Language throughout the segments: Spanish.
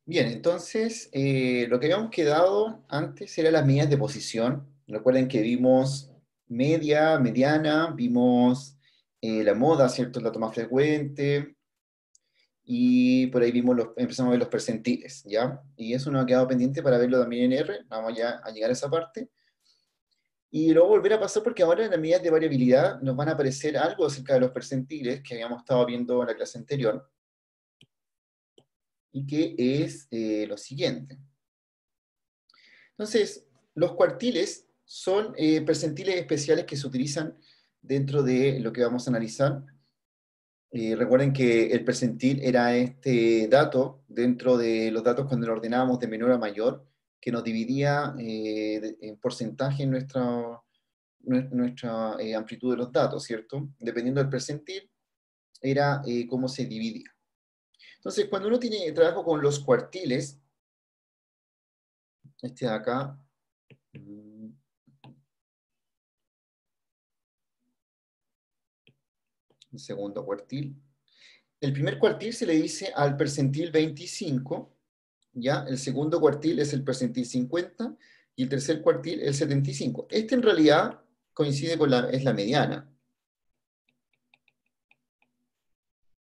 Bien, entonces, lo que habíamos quedado antes eran las medidas de posición. Recuerden que vimos media, mediana, vimos la moda, ¿cierto? El dato más frecuente, y por ahí vimos empezamos a ver los percentiles, ¿ya? Y eso nos ha quedado pendiente para verlo también en R, vamos ya a llegar a esa parte. Y luego volver a pasar porque ahora en las medidas de variabilidad nos van a aparecer algo acerca de los percentiles que habíamos estado viendo en la clase anterior, y que es lo siguiente. Entonces, los cuartiles son percentiles especiales que se utilizan dentro de lo que vamos a analizar. Recuerden que el percentil era este dato dentro de los datos cuando lo ordenábamos de menor a mayor, que nos dividía en porcentaje nuestra amplitud de los datos, ¿cierto? Dependiendo del percentil, era cómo se dividía. Entonces, cuando uno tiene trabajo con los cuartiles, este de acá, el segundo cuartil. El primer cuartil se le dice al percentil 25, ¿ya? El segundo cuartil es el percentil 50 y el tercer cuartil el 75. Este en realidad coincide con es la mediana.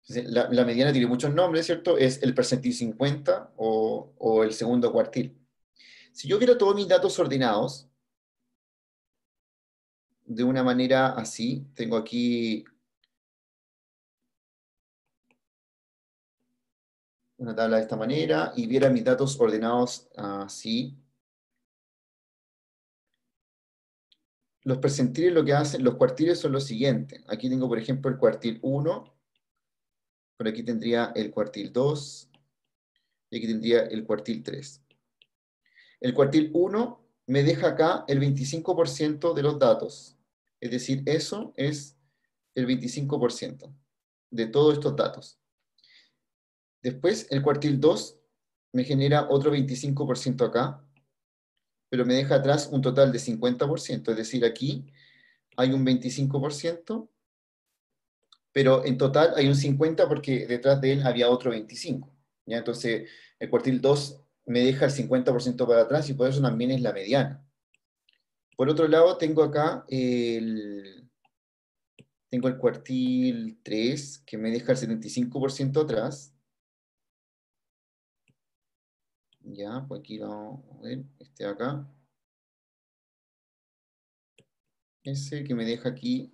La mediana tiene muchos nombres, ¿cierto? Es el percentil 50 o el segundo cuartil. Si yo quiero todos mis datos ordenados de una manera así, tengo aquí una tabla de esta manera y viera mis datos ordenados así. Los percentiles lo que hacen, los cuartiles son los siguientes. Aquí tengo, por ejemplo, el cuartil 1, por aquí tendría el cuartil 2, y aquí tendría el cuartil 3. El cuartil 1 me deja acá el 25% de los datos. Es decir, eso es el 25% de todos estos datos. Después, el cuartil 2 me genera otro 25% acá, pero me deja atrás un total de 50%. Es decir, aquí hay un 25%, pero en total hay un 50 porque detrás de él había otro 25. ¿Ya? Entonces, el cuartil 2 me deja el 50% para atrás y por eso también es la mediana. Por otro lado, tengo acá Tengo el cuartil 3, que me deja el 75% atrás. Ya, pues aquí vamos a ver, este de acá. Ese que me deja aquí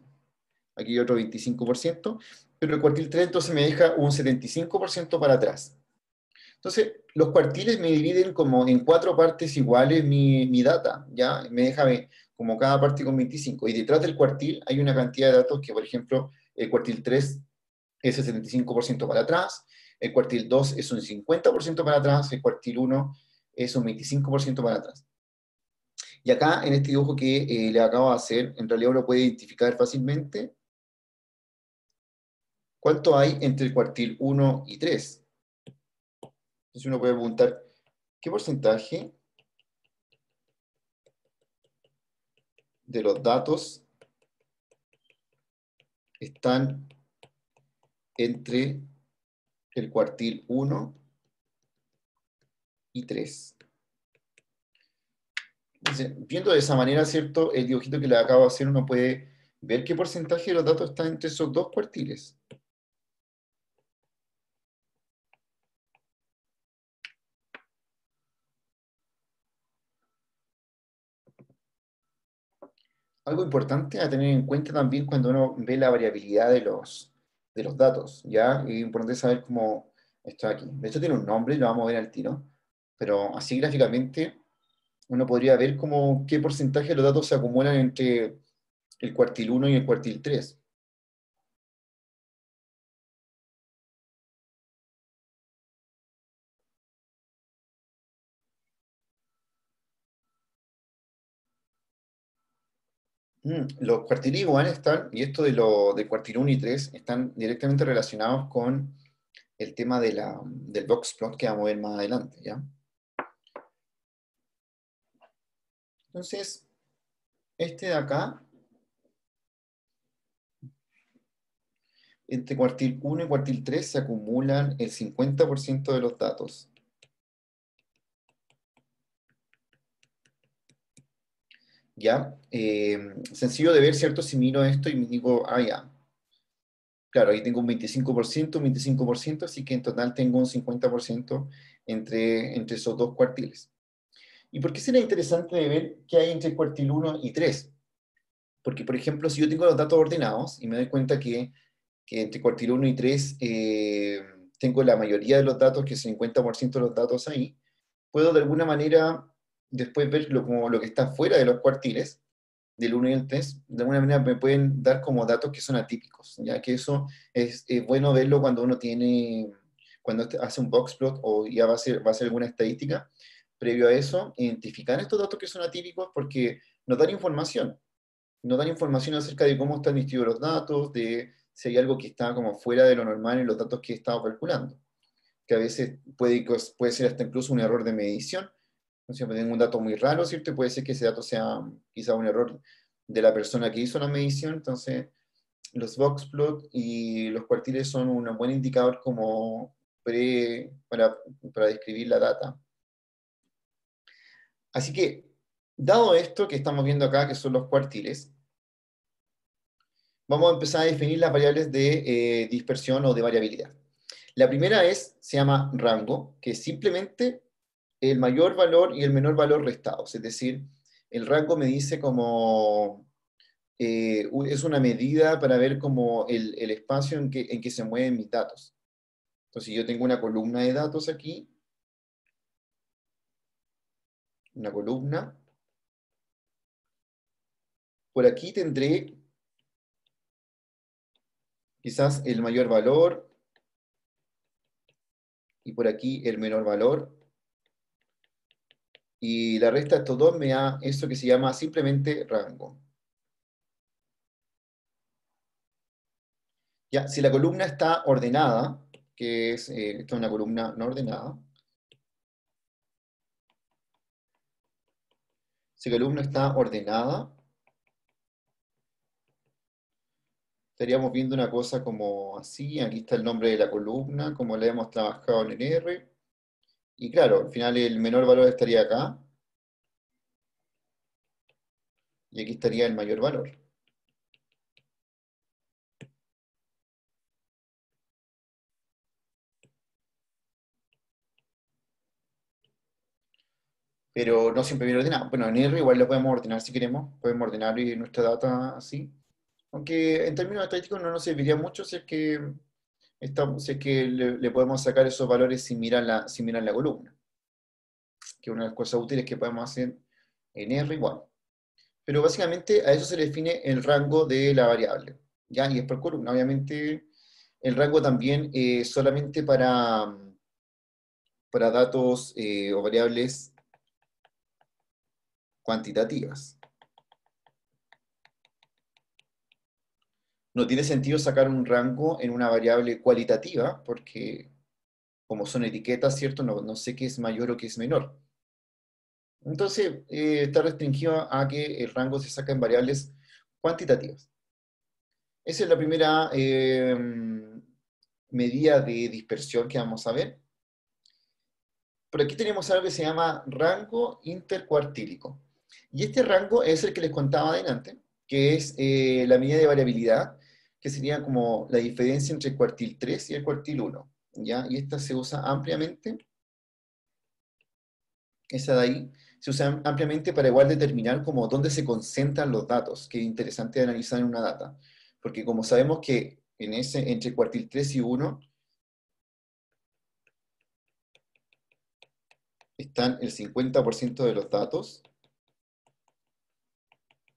otro 25%, pero el cuartil 3 entonces me deja un 75% para atrás. Entonces, los cuartiles me dividen como en 4 partes iguales mi data, ¿ya? Me deja como cada parte con 25. Y detrás del cuartil hay una cantidad de datos que, por ejemplo, el cuartil 3 es el 75% para atrás, el cuartil 2 es un 50% para atrás, el cuartil 1 es un 25% para atrás. Y acá, en este dibujo que le acabo de hacer, en realidad uno puede identificar fácilmente cuánto hay entre el cuartil 1 y 3. Entonces uno puede preguntar, ¿qué porcentaje de los datos están entre el cuartil 1 y 3? Entonces, viendo de esa manera, ¿cierto? El dibujito que le acabo de hacer, uno puede ver qué porcentaje de los datos está entre esos dos cuartiles. Algo importante a tener en cuenta también cuando uno ve la variabilidad de los datos, ¿ya? Es importante saber cómo está aquí. De hecho tiene un nombre, lo vamos a ver al tiro, pero así gráficamente uno podría ver qué porcentaje de los datos se acumulan entre el cuartil 1 y el cuartil 3. Los cuartiles iguales están, y esto del cuartil 1 y 3, están directamente relacionados con el tema del box plot que vamos a ver más adelante, ¿ya? Entonces, este de acá, entre cuartil 1 y cuartil 3 se acumulan el 50% de los datos. ¿Ya? Sencillo de ver, ¿cierto? Si miro esto y me digo, ah, ya. Claro, ahí tengo un 25%, así que en total tengo un 50% entre esos dos cuartiles. ¿Y por qué será interesante de ver qué hay entre el cuartil 1 y 3? Porque, por ejemplo, si yo tengo los datos ordenados y me doy cuenta que entre cuartil 1 y 3 tengo la mayoría de los datos, que es 50% de los datos ahí, puedo de alguna manera después ver como lo que está fuera de los cuartiles, del 1 y el 3, de alguna manera me pueden dar como datos que son atípicos, ya que eso es bueno verlo cuando hace un box plot o ya va a ser alguna estadística. Previo a eso, identificar estos datos que son atípicos porque nos dan información acerca de cómo están distribuidos los datos, de si hay algo que está como fuera de lo normal en los datos que he estado calculando, que a veces puede ser hasta incluso un error de medición. Entonces, si tengo un dato muy raro, ¿cierto? Y puede ser que ese dato sea quizá un error de la persona que hizo la medición. Entonces, los boxplot y los cuartiles son un buen indicador como para describir la data. Así que, dado esto que estamos viendo acá, que son los cuartiles, vamos a empezar a definir las variables de dispersión o de variabilidad. La primera se llama rango, que es simplemente el mayor valor y el menor valor restados. Es decir, el rango me dice como, es una medida para ver como el espacio en que se mueven mis datos. Entonces, yo tengo una columna de datos aquí, una columna. Por aquí tendré quizás el mayor valor y por aquí el menor valor. Y la resta de estos dos me da eso que se llama simplemente rango. Ya, si la columna está ordenada, que esta es una columna no ordenada, si la columna está ordenada, estaríamos viendo una cosa como así, aquí está el nombre de la columna, como la hemos trabajado en el R, y claro, al final el menor valor estaría acá, y aquí estaría el mayor valor. pero no siempre viene ordenado. Bueno, en R igual lo podemos ordenar si queremos, podemos ordenar nuestra data así, aunque en términos estadísticos no nos serviría mucho si es que, si es que le podemos sacar esos valores sin mirar la columna, que es una de las cosas útiles que podemos hacer en R igual. Pero básicamente a eso se le define el rango de la variable, ¿ya? Y es por columna. Obviamente el rango también solamente para datos o variables cuantitativas. No tiene sentido sacar un rango en una variable cualitativa, porque como son etiquetas, ¿cierto? No sé qué es mayor o qué es menor. Entonces, está restringido a que el rango se saca en variables cuantitativas. Esa es la primera medida de dispersión que vamos a ver. Por aquí tenemos algo que se llama rango intercuartílico. Y este rango es el que les contaba adelante, que es la medida de variabilidad, que sería como la diferencia entre el cuartil 3 y el cuartil 1. ¿Ya? Y esta se usa ampliamente, esa de ahí, se usa ampliamente para igual determinar como dónde se concentran los datos, que es interesante analizar en una data. Porque como sabemos que entre el cuartil 3 y 1 están el 50% de los datos,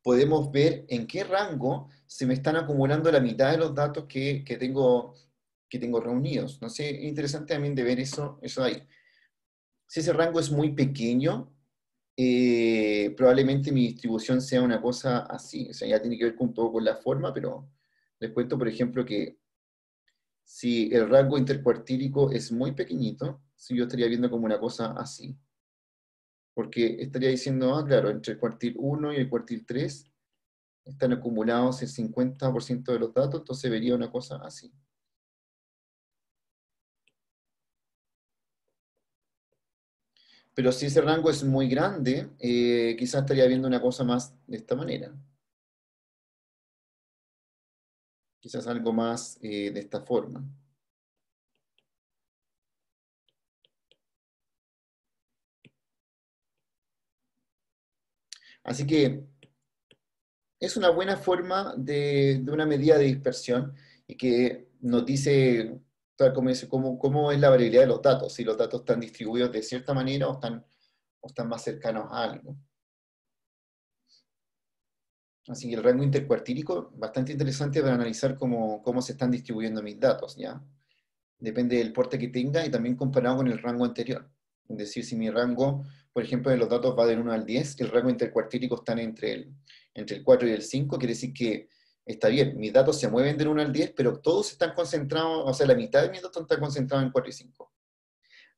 podemos ver en qué rango se me están acumulando la mitad de los datos que tengo reunidos. No sé, es interesante también de ver eso ahí. Si ese rango es muy pequeño, probablemente mi distribución sea una cosa así. O sea, ya tiene que ver un poco con la forma, pero les cuento, por ejemplo, que si el rango intercuartílico es muy pequeñito, si yo estaría viendo como una cosa así. Porque estaría diciendo, ah, claro, entre el cuartil 1 y el cuartil 3 están acumulados el 50% de los datos, entonces vería una cosa así. Pero si ese rango es muy grande, quizás estaría viendo una cosa más de esta manera. Quizás algo más de esta forma. Así que es una buena forma de una medida de dispersión y que nos dice, tal como dice, cómo es la variabilidad de los datos, si los datos están distribuidos de cierta manera o están más cercanos a algo. Así que el rango intercuartílico, bastante interesante para analizar cómo se están distribuyendo mis datos, ¿ya? Depende del porte que tenga y también comparado con el rango anterior. Es decir, si mi rango, por ejemplo, de los datos va del 1 al 10, el rango intercuartílico está entre el 4 y el 5, quiere decir que está bien, mis datos se mueven del 1 al 10, pero todos están concentrados, o sea, la mitad de mis datos están concentrados en 4 y 5.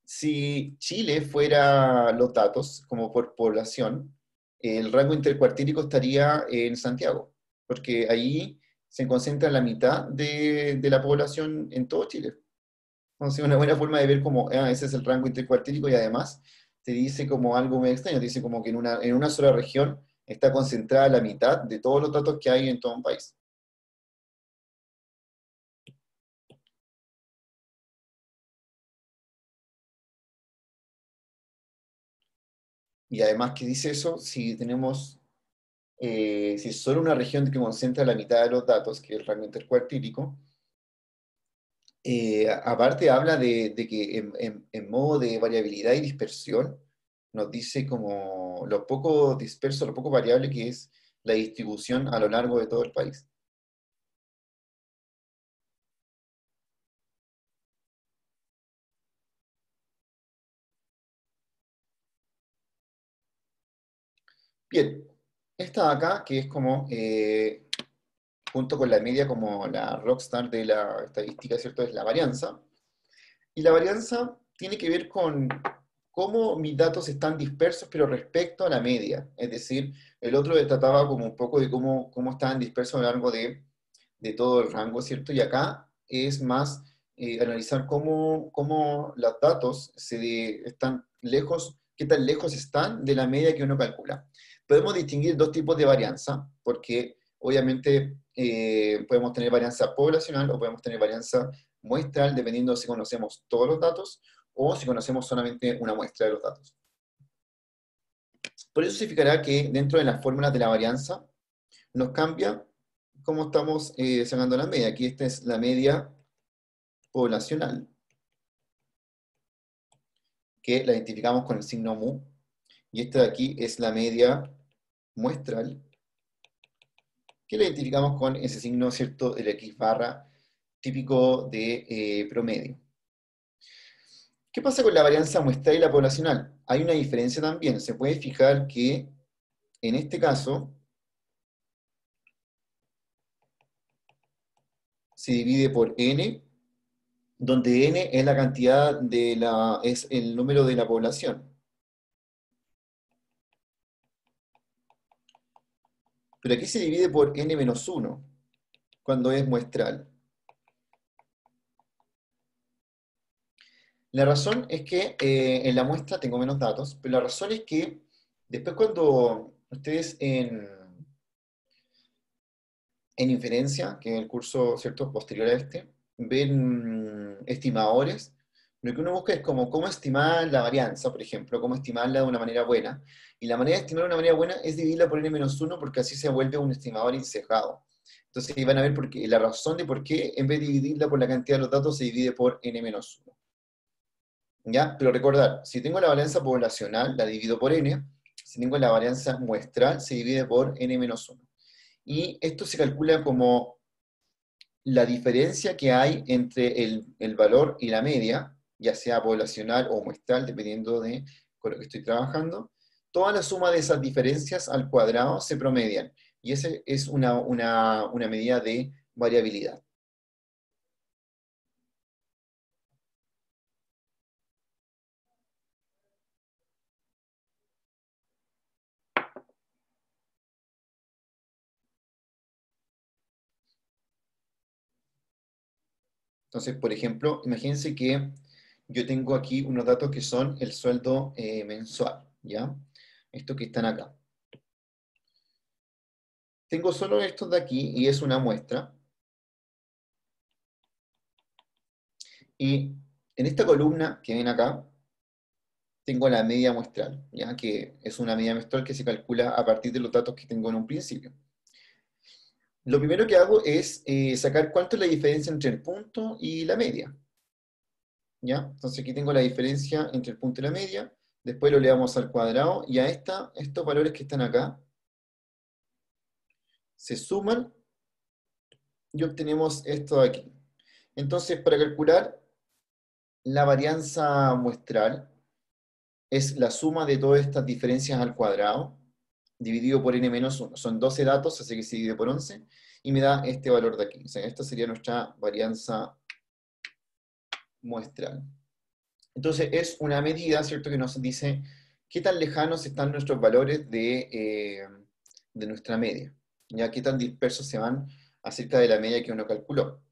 Si Chile fuera los datos, como por población, el rango intercuartílico estaría en Santiago, porque ahí se concentra la mitad de la población en todo Chile. Entonces, una buena forma de ver como, ese es el rango intercuartílico y además te dice como algo muy extraño, te dice como que en una sola región está concentrada la mitad de todos los datos que hay en todo un país. Y además que dice eso, si es solo una región que concentra la mitad de los datos, que es el rango intercuartílico, aparte habla de que en modo de variabilidad y dispersión, nos dice como lo poco disperso, lo poco variable que es la distribución a lo largo de todo el país. Bien, esta de acá, que es como, junto con la media, como la rockstar de la estadística, ¿cierto? Es la varianza. Y la varianza tiene que ver con cómo mis datos están dispersos, pero respecto a la media. Es decir, el otro trataba como un poco de cómo estaban dispersos a lo largo de todo el rango, ¿cierto? Y acá es más analizar cómo los datos están lejos, qué tan lejos están de la media que uno calcula. Podemos distinguir dos tipos de varianza, porque obviamente podemos tener varianza poblacional o podemos tener varianza muestral, dependiendo si conocemos todos los datos o si conocemos solamente una muestra de los datos. Por eso se fijará que dentro de las fórmulas de la varianza nos cambia cómo estamos sacando la media. Aquí esta es la media poblacional, que la identificamos con el signo mu, y esta de aquí es la media muestral, que la identificamos con ese signo, ¿cierto?, del X barra, típico de promedio. ¿Qué pasa con la varianza muestral y la poblacional? Hay una diferencia también. Se puede fijar que en este caso se divide por n, donde n es la cantidad es el número de la población. Pero aquí se divide por n menos 1, cuando es muestral. La razón es que en la muestra tengo menos datos, pero la razón es que después cuando ustedes en inferencia, que es el curso, ¿cierto?, posterior a este, ven estimadores, lo que uno busca es como cómo estimar la varianza, por ejemplo, cómo estimarla de una manera buena. Y la manera de estimar de una manera buena es dividirla por n-1, porque así se vuelve un estimador insesgado. Entonces ahí van a ver la razón de por qué en vez de dividirla por la cantidad de los datos se divide por n-1. ¿Ya? Pero recordar, si tengo la varianza poblacional, la divido por n. Si tengo la varianza muestral, se divide por n-1. Y esto se calcula como la diferencia que hay entre el valor y la media, ya sea poblacional o muestral, dependiendo de con lo que estoy trabajando. Toda la suma de esas diferencias al cuadrado se promedian. Y esa es una medida de variabilidad. Entonces, por ejemplo, imagínense que yo tengo aquí unos datos que son el sueldo mensual, ¿ya? Estos que están acá. Tengo solo estos de aquí y es una muestra. Y en esta columna que ven acá, tengo la media muestral, ¿ya? Que es una media muestral que se calcula a partir de los datos que tengo en un principio. Lo primero que hago es sacar cuánto es la diferencia entre el punto y la media, ¿ya? Entonces aquí tengo la diferencia entre el punto y la media, después lo elevamos al cuadrado, y a estos valores que están acá se suman y obtenemos esto de aquí. Entonces, para calcular la varianza muestral, es la suma de todas estas diferencias al cuadrado, dividido por n-1. Son 12 datos, así que se divide por 11, y me da este valor de aquí. O sea, esta sería nuestra varianza muestral. Entonces, es una medida, ¿cierto?, que nos dice qué tan lejanos están nuestros valores de nuestra media, ya qué tan dispersos se van acerca de la media que uno calculó.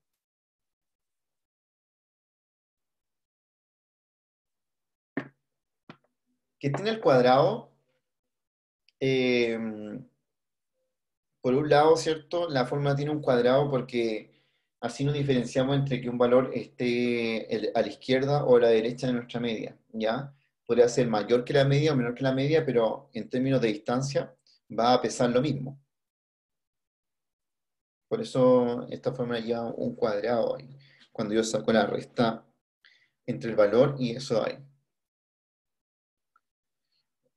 Que tiene el cuadrado, eh, por un lado, ¿cierto? La fórmula tiene un cuadrado porque así nos diferenciamos entre que un valor esté a la izquierda o a la derecha de nuestra media, ¿ya? Podría ser mayor que la media o menor que la media, pero en términos de distancia va a pesar lo mismo. Por eso esta fórmula lleva un cuadrado ahí, cuando yo saco la resta entre el valor y eso ahí.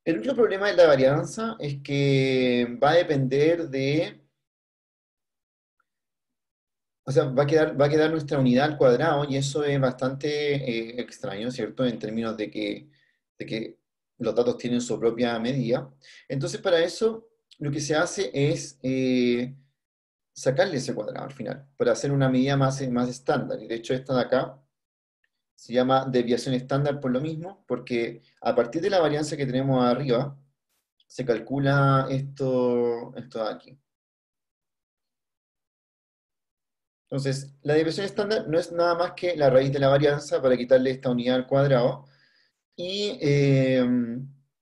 El único problema de la varianza es que va a depender de, o sea, va a quedar nuestra unidad al cuadrado, y eso es bastante extraño, ¿cierto? En términos de que los datos tienen su propia medida. Entonces, para eso, lo que se hace es sacarle ese cuadrado al final, para hacer una medida más estándar. Y de hecho, esta de acá se llama desviación estándar por lo mismo, porque a partir de la varianza que tenemos arriba, se calcula esto de aquí. Entonces, la desviación estándar no es nada más que la raíz de la varianza para quitarle esta unidad al cuadrado. Y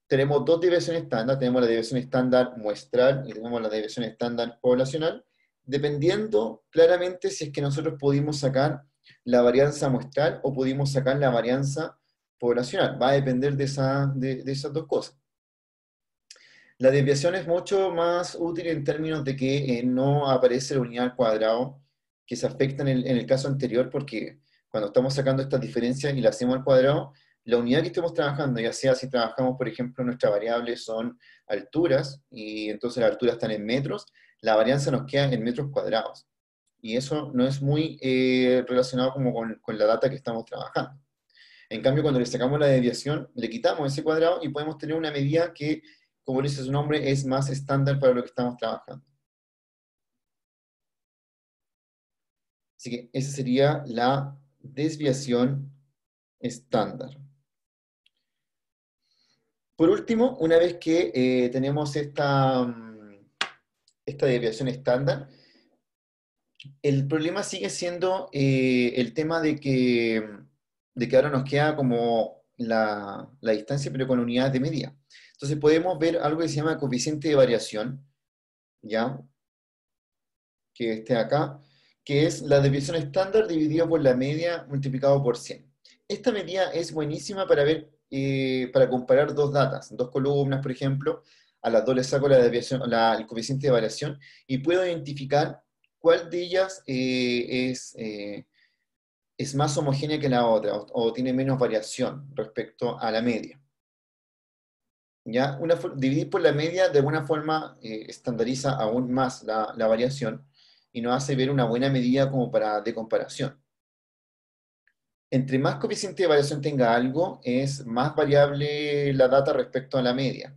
tenemos dos desviaciones estándar. Tenemos la desviación estándar muestral y tenemos la desviación estándar poblacional, dependiendo claramente si es que nosotros pudimos sacar la varianza muestral o pudimos sacar la varianza poblacional. Va a depender de esas dos cosas. La desviación es mucho más útil en términos de que no aparece la unidad al cuadrado, que se afecta en el caso anterior, porque cuando estamos sacando estas diferencias y las hacemos al cuadrado, la unidad que estemos trabajando, ya sea si trabajamos, por ejemplo, nuestra variable son alturas, y entonces las alturas están en metros, la varianza nos queda en metros cuadrados. Y eso no es muy relacionado como con la data que estamos trabajando. En cambio, cuando le sacamos la desviación, le quitamos ese cuadrado y podemos tener una medida que, como dice su nombre, es más estándar para lo que estamos trabajando. Así que esa sería la desviación estándar. Por último, una vez que tenemos esta desviación estándar, el problema sigue siendo el tema de que ahora nos queda como la distancia, pero con unidades de medida. Entonces podemos ver algo que se llama coeficiente de variación, ¿ya? Que esté acá, que es la desviación estándar dividido por la media multiplicado por 100. Esta medida es buenísima para ver, para comparar dos datas, dos columnas, por ejemplo, a las dos les saco la desviación, el coeficiente de variación y puedo identificar cuál de ellas es más homogénea que la otra o tiene menos variación respecto a la media. ¿Ya? Dividir por la media de alguna forma estandariza aún más la variación y nos hace ver una buena medida como de comparación. Entre más coeficiente de variación tenga algo, es más variable la data respecto a la media.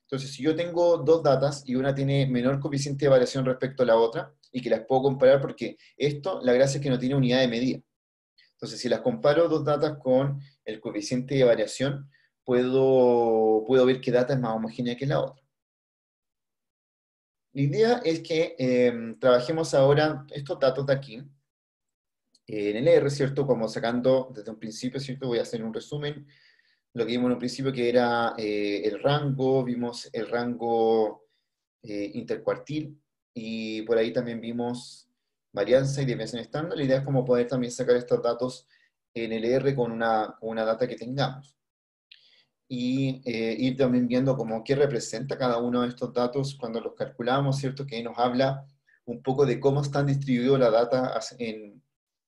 Entonces, si yo tengo dos datas y una tiene menor coeficiente de variación respecto a la otra, y que las puedo comparar porque esto, la gracia es que no tiene unidad de medida. Entonces, si las comparo dos datas con el coeficiente de variación, puedo ver qué data es más homogénea que la otra. La idea es que trabajemos ahora estos datos de aquí, en el R, ¿cierto? Como sacando desde un principio, ¿cierto? Voy a hacer un resumen. Lo que vimos en un principio que era el rango, vimos el rango intercuartil, y por ahí también vimos varianza y desviación estándar. La idea es como poder también sacar estos datos en el R con una data que tengamos. Y ir también viendo como qué representa cada uno de estos datos cuando los calculamos, ¿cierto? Que nos habla un poco de cómo están distribuidos la data en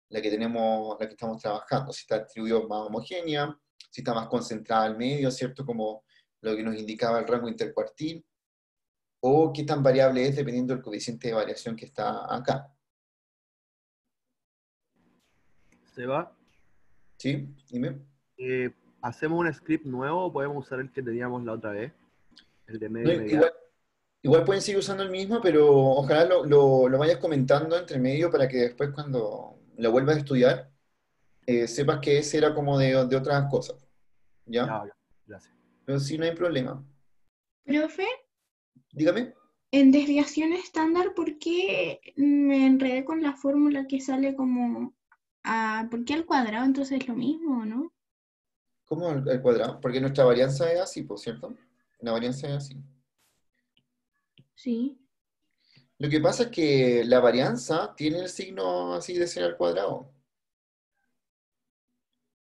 la que estamos trabajando, si está distribuido más homogénea, si está más concentrada al medio, ¿cierto? Como lo que nos indicaba el rango intercuartil, o qué tan variable es dependiendo del coeficiente de variación que está acá. Seba, ¿Sí? Dime. ¿hacemos un script nuevo o podemos usar el que teníamos la otra vez? El de No, medio igual, inmediato. igual pueden seguir usando el mismo, pero ojalá lo vayas comentando entre medio para que después cuando lo vuelvas a estudiar, sepas que ese era como de otras cosas, ¿ya? Ya, ya, gracias. Pero sí, no hay problema. Profe, Dígame, en desviación estándar, ¿por qué me enredé con la fórmula que sale como ¿por qué al cuadrado entonces es lo mismo, no? ¿cómo al cuadrado? Porque nuestra varianza es así, por cierto. La varianza es así. Sí. Lo que pasa es que la varianza tiene el signo así de ser al cuadrado.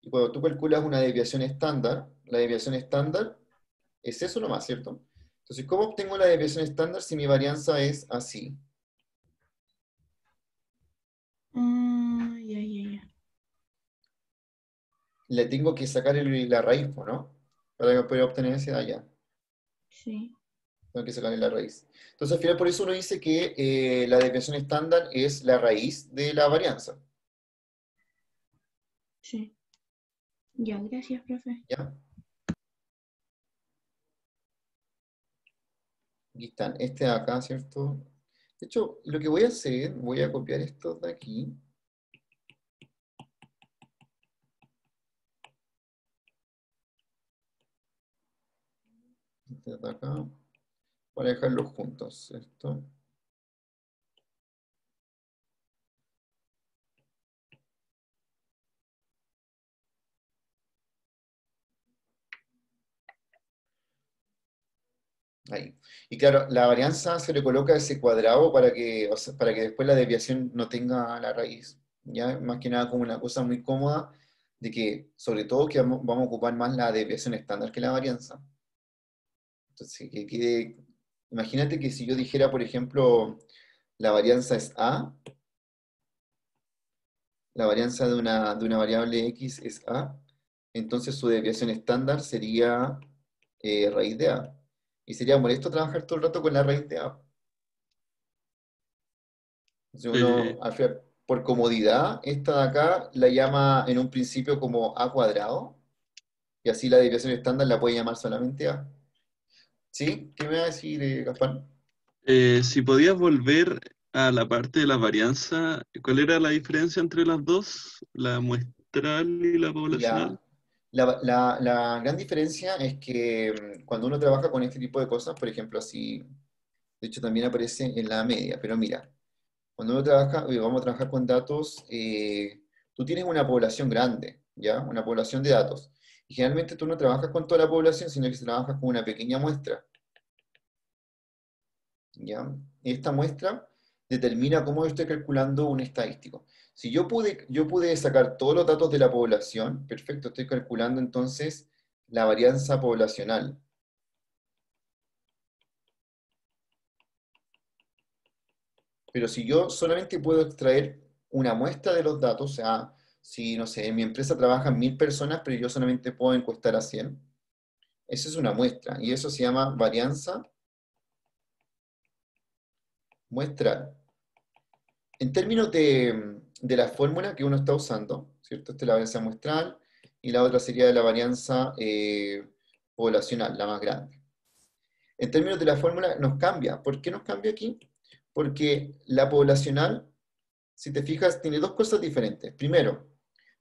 Y cuando tú calculas una desviación estándar, la desviación estándar es eso nomás, ¿cierto? Entonces, ¿cómo obtengo la desviación estándar si mi varianza es así? Ah, ya, ya, ya. Le tengo que sacar la raíz, po, ¿no? Para poder obtener ese de allá. Sí, Tengo que sacarle la raíz. Entonces, al final, por eso uno dice que la desviación estándar es la raíz de la varianza. sí. Ya, gracias, profe. ¿Ya? Aquí están. Este de acá, ¿cierto? De hecho, lo que voy a hacer, voy a copiar estos de aquí. Este de acá. Para dejarlos juntos, ¿cierto? Ahí. Y claro, la varianza se le coloca ese cuadrado para que, o sea, para que después la desviación no tenga la raíz. Ya, más que nada como una cosa muy cómoda de que, sobre todo, que vamos a ocupar más la desviación estándar que la varianza. Entonces, imagínate que si yo dijera, por ejemplo, la varianza es A, la varianza de una variable X es A, entonces su desviación estándar sería raíz de A. Y sería molesto trabajar todo el rato con la raíz de A. Entonces uno, Eh, al final, por comodidad, esta de acá la llama en un principio como A cuadrado, y así la desviación estándar la puede llamar solamente A. ¿Sí? ¿Qué me va a decir, Gaspar? si podías volver a la parte de la varianza, ¿cuál era la diferencia entre las dos? ¿La muestral y la poblacional? Ya. La gran diferencia es que cuando uno trabaja con este tipo de cosas, por ejemplo, así, de hecho también aparece en la media, pero mira, cuando uno trabaja, vamos a trabajar con datos, tú tienes una población grande, ¿ya? Una población de datos. Y generalmente tú no trabajas con toda la población, sino que trabajas con una pequeña muestra, ¿ya? Y esta muestra determina cómo yo estoy calculando un estadístico. Si yo pude sacar todos los datos de la población, perfecto, estoy calculando entonces la varianza poblacional. Pero si yo solamente puedo extraer una muestra de los datos, o sea, si, no sé, en mi empresa trabajan 1000 personas, pero yo solamente puedo encuestar a 100, eso es una muestra, y eso se llama varianza muestral. En términos de la fórmula que uno está usando, ¿cierto? Esta es la varianza muestral, y la otra sería la varianza poblacional, la más grande. En términos de la fórmula nos cambia. ¿Por qué nos cambia aquí? Porque la poblacional, si te fijas, tiene dos cosas diferentes. Primero,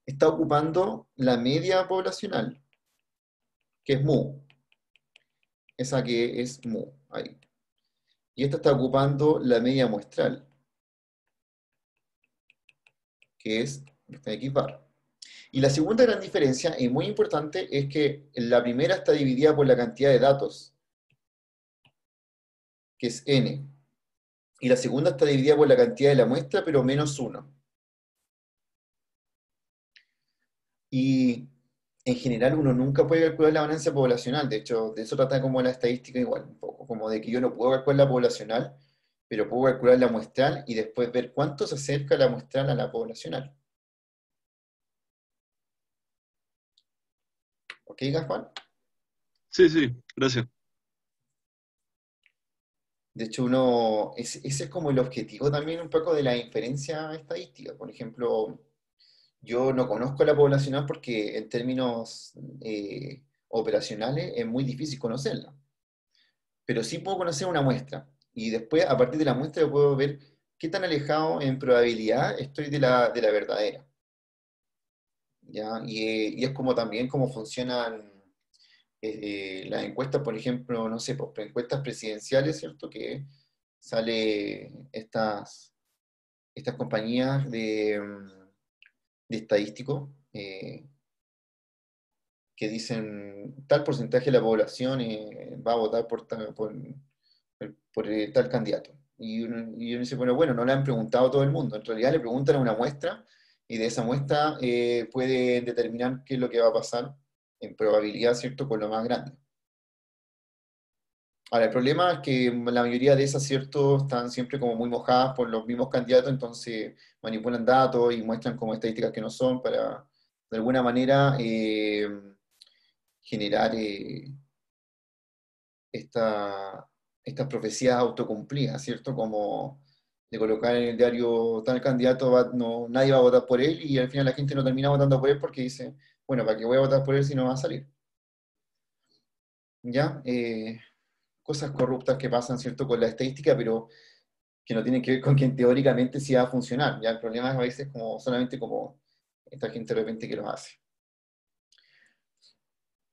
está ocupando la media poblacional, que es mu, esa que es mu, ahí. Y esta está ocupando la media muestral, que es esta X bar. Y la segunda gran diferencia, y muy importante, es que la primera está dividida por la cantidad de datos, que es n. Y la segunda está dividida por la cantidad de la muestra, pero menos 1. Y en general uno nunca puede calcular la varianza poblacional. De hecho, de eso trata como la estadística igual, un poco. Como de que yo no puedo calcular la poblacional, pero puedo calcular la muestral y después ver cuánto se acerca la muestral a la poblacional. ¿Ok, Gaspar? Sí, sí, gracias. De hecho, ese es como el objetivo también un poco de la inferencia estadística. Por ejemplo, yo no conozco la poblacional porque en términos operacionales es muy difícil conocerla. Pero sí puedo conocer una muestra. Y después, a partir de la muestra, yo puedo ver qué tan alejado en probabilidad estoy de la verdadera. ¿Ya? Y es como también cómo funcionan las encuestas, por ejemplo, no sé, pues, encuestas presidenciales, ¿cierto? Que sale estas compañías de estadísticos que dicen tal porcentaje de la población va a votar por tal candidato. Y uno dice, bueno, no le han preguntado a todo el mundo. En realidad le preguntan a una muestra y de esa muestra pueden determinar qué es lo que va a pasar en probabilidad, ¿cierto? Con lo más grande. Ahora, el problema es que la mayoría de esas, ¿cierto? Están siempre como muy mojadas por los mismos candidatos, entonces manipulan datos y muestran como estadísticas que no son para, de alguna manera, generar estas profecías autocumplidas, ¿cierto? Como de colocar en el diario tal candidato, no, nadie va a votar por él y al final la gente no termina votando por él porque dice, bueno, ¿para qué voy a votar por él si no va a salir? ¿Ya? Cosas corruptas que pasan, ¿cierto? Con la estadística, pero que no tienen que ver con que teóricamente sí va a funcionar. ¿Ya? El problema es a veces como solamente como esta gente de repente que lo hace.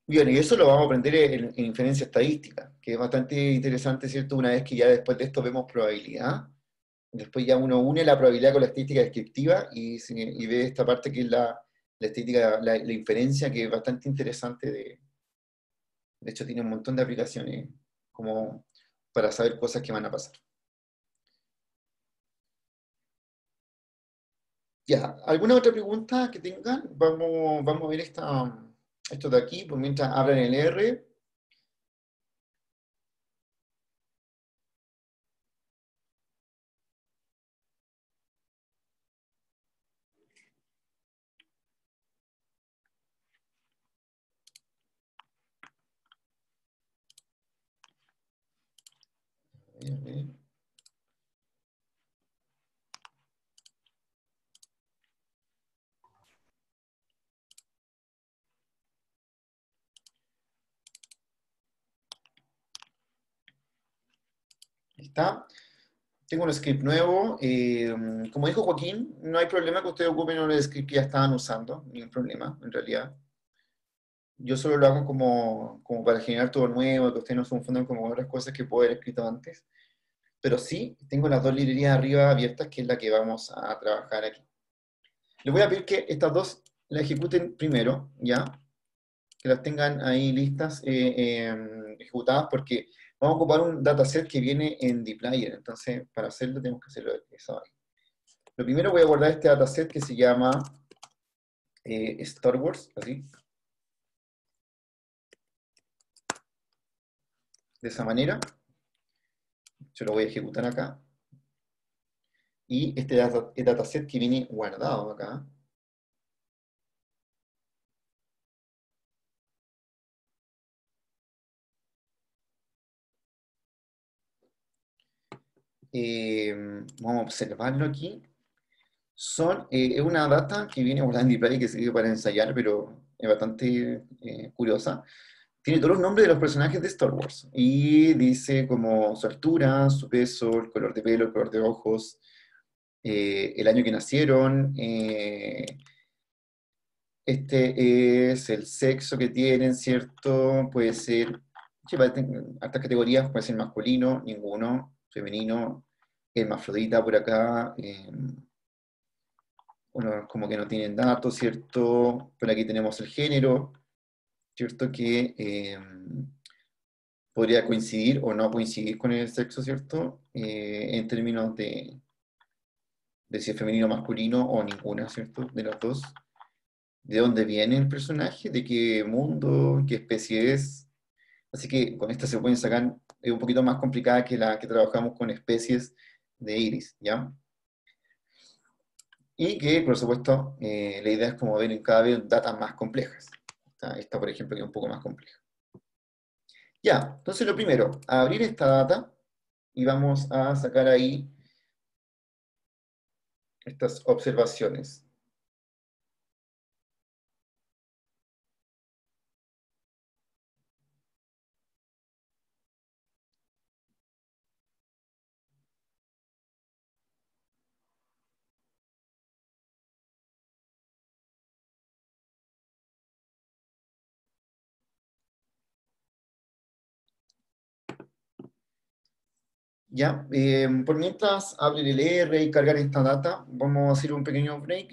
Bien, y eso lo vamos a aprender en inferencia estadística, que es bastante interesante, ¿cierto? Una vez que ya después de esto vemos probabilidad, después ya uno une la probabilidad con la estadística descriptiva y ve esta parte que es la estadística, la inferencia, que es bastante interesante. De hecho, tiene un montón de aplicaciones como para saber cosas que van a pasar. Ya, ¿alguna otra pregunta que tengan? Vamos a ver esto de aquí, por mientras abran el R. está. Tengo un script nuevo. Como dijo Joaquín, no hay problema que ustedes ocupen un script que ya estaban usando, ningún problema, en realidad. Yo solo lo hago como para generar todo nuevo, que ustedes no se confundan como otras cosas que puedo haber escrito antes. Pero sí, tengo las dos librerías arriba abiertas, que es la que vamos a trabajar aquí. Les voy a pedir que estas dos las ejecuten primero, ¿ya? Que las tengan ahí listas, ejecutadas, porque vamos a ocupar un dataset que viene en dplyr. Entonces, para hacerlo tenemos que hacerlo eso ahí. Lo primero voy a guardar este dataset que se llama Star Wars, así. De esa manera. Yo lo voy a ejecutar acá. Y este dataset que viene guardado acá. Vamos a observarlo aquí. Es una data que viene guardada en dplyr que sirve para ensayar, pero es bastante curiosa. Tiene todos los nombres de los personajes de Star Wars. Y dice como su altura, su peso, el color de pelo, el color de ojos, el año que nacieron, este es el sexo que tienen, ¿cierto? Puede ser, hartas categorías, puede ser masculino, ninguno, femenino, hermafrodita por acá, bueno, como que no tienen datos, ¿cierto? Por aquí tenemos el género, ¿cierto? Que podría coincidir o no coincidir con el sexo, ¿cierto? En términos de si es femenino o masculino o ninguna, ¿cierto? De los dos. De dónde viene el personaje, de qué mundo, qué especie es. Así que con esta se pueden sacar, es un poquito más complicada que la que trabajamos con especies de iris, ¿ya? Y que, por supuesto, la idea es como ver en cada vez datas más complejas. Esta, por ejemplo, que es un poco más compleja. Ya, entonces lo primero, abrir esta data y vamos a sacar ahí estas observaciones. Ya, por mientras abre el LR y cargar esta data, vamos a hacer un pequeño break.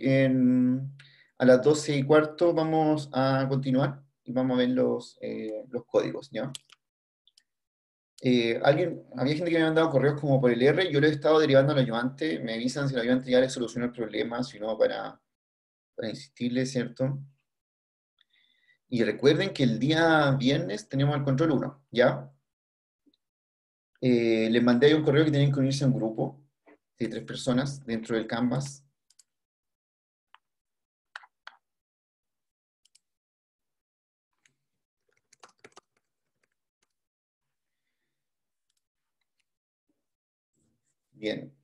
A las 12:15 vamos a continuar y vamos a ver los códigos, ¿ya? Había gente que me ha mandado correos como por el R, yo lo he estado derivando al ayudante, me avisan si el ayudante ya le solucionó el problema, si no, para insistirle, ¿cierto? Y recuerden que el día viernes tenemos el control 1, ¿ya? Les mandé ahí un correo que tienen que unirse a un grupo de 3 personas dentro del Canvas. Bien.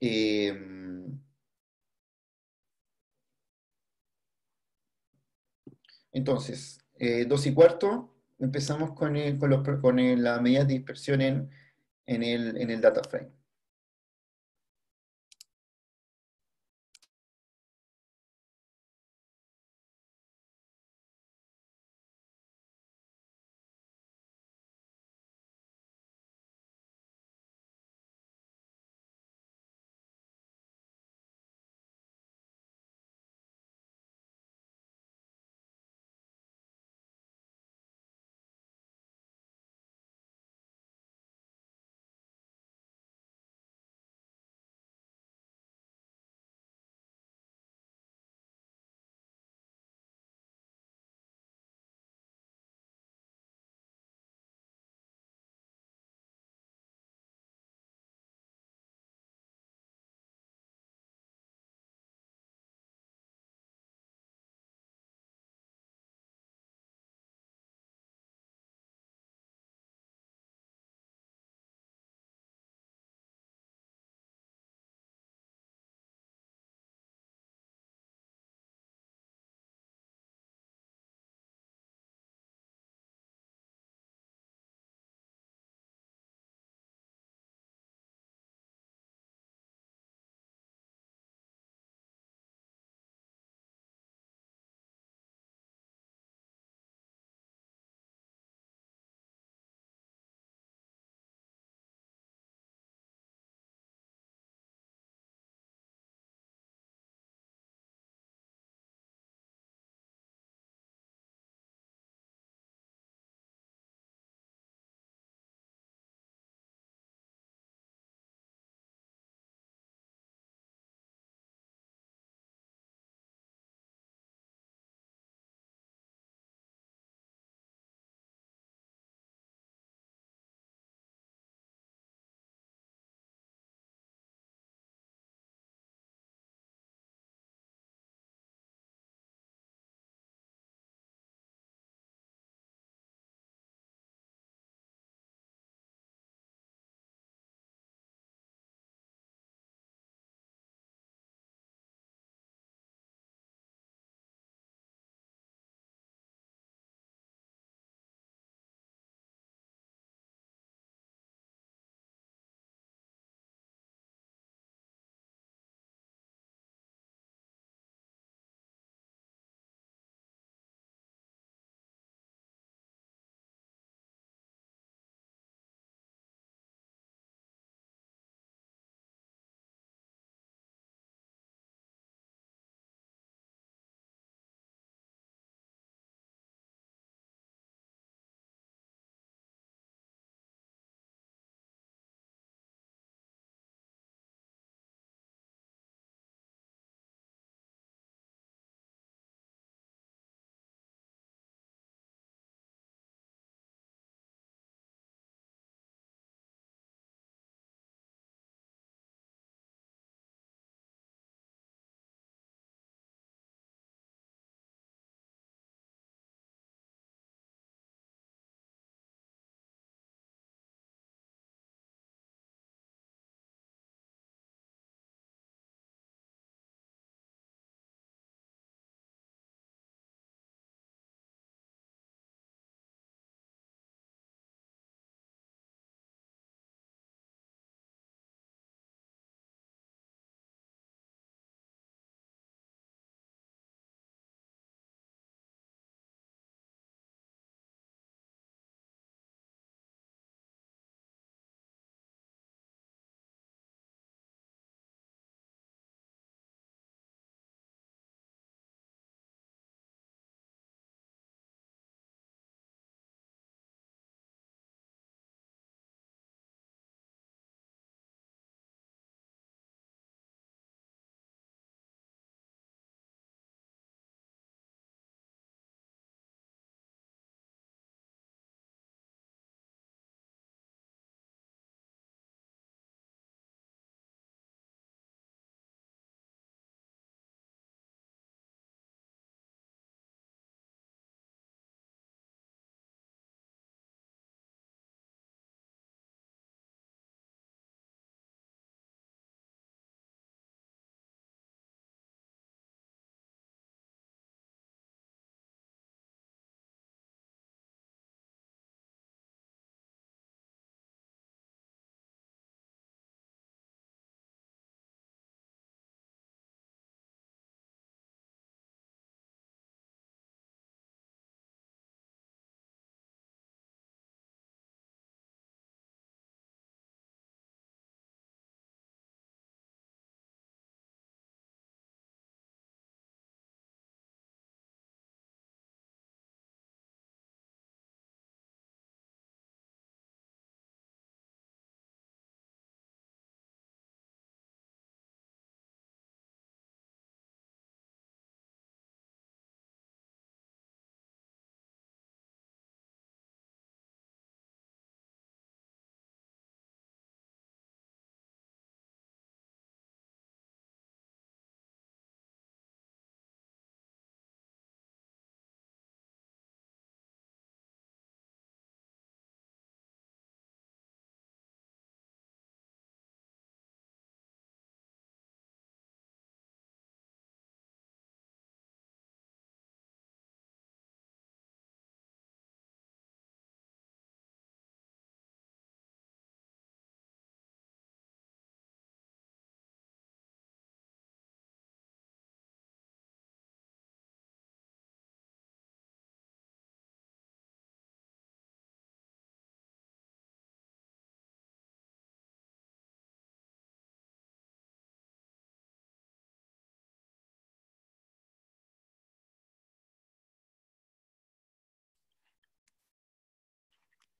Entonces, 2:15, empezamos con la medida de dispersión en el data frame.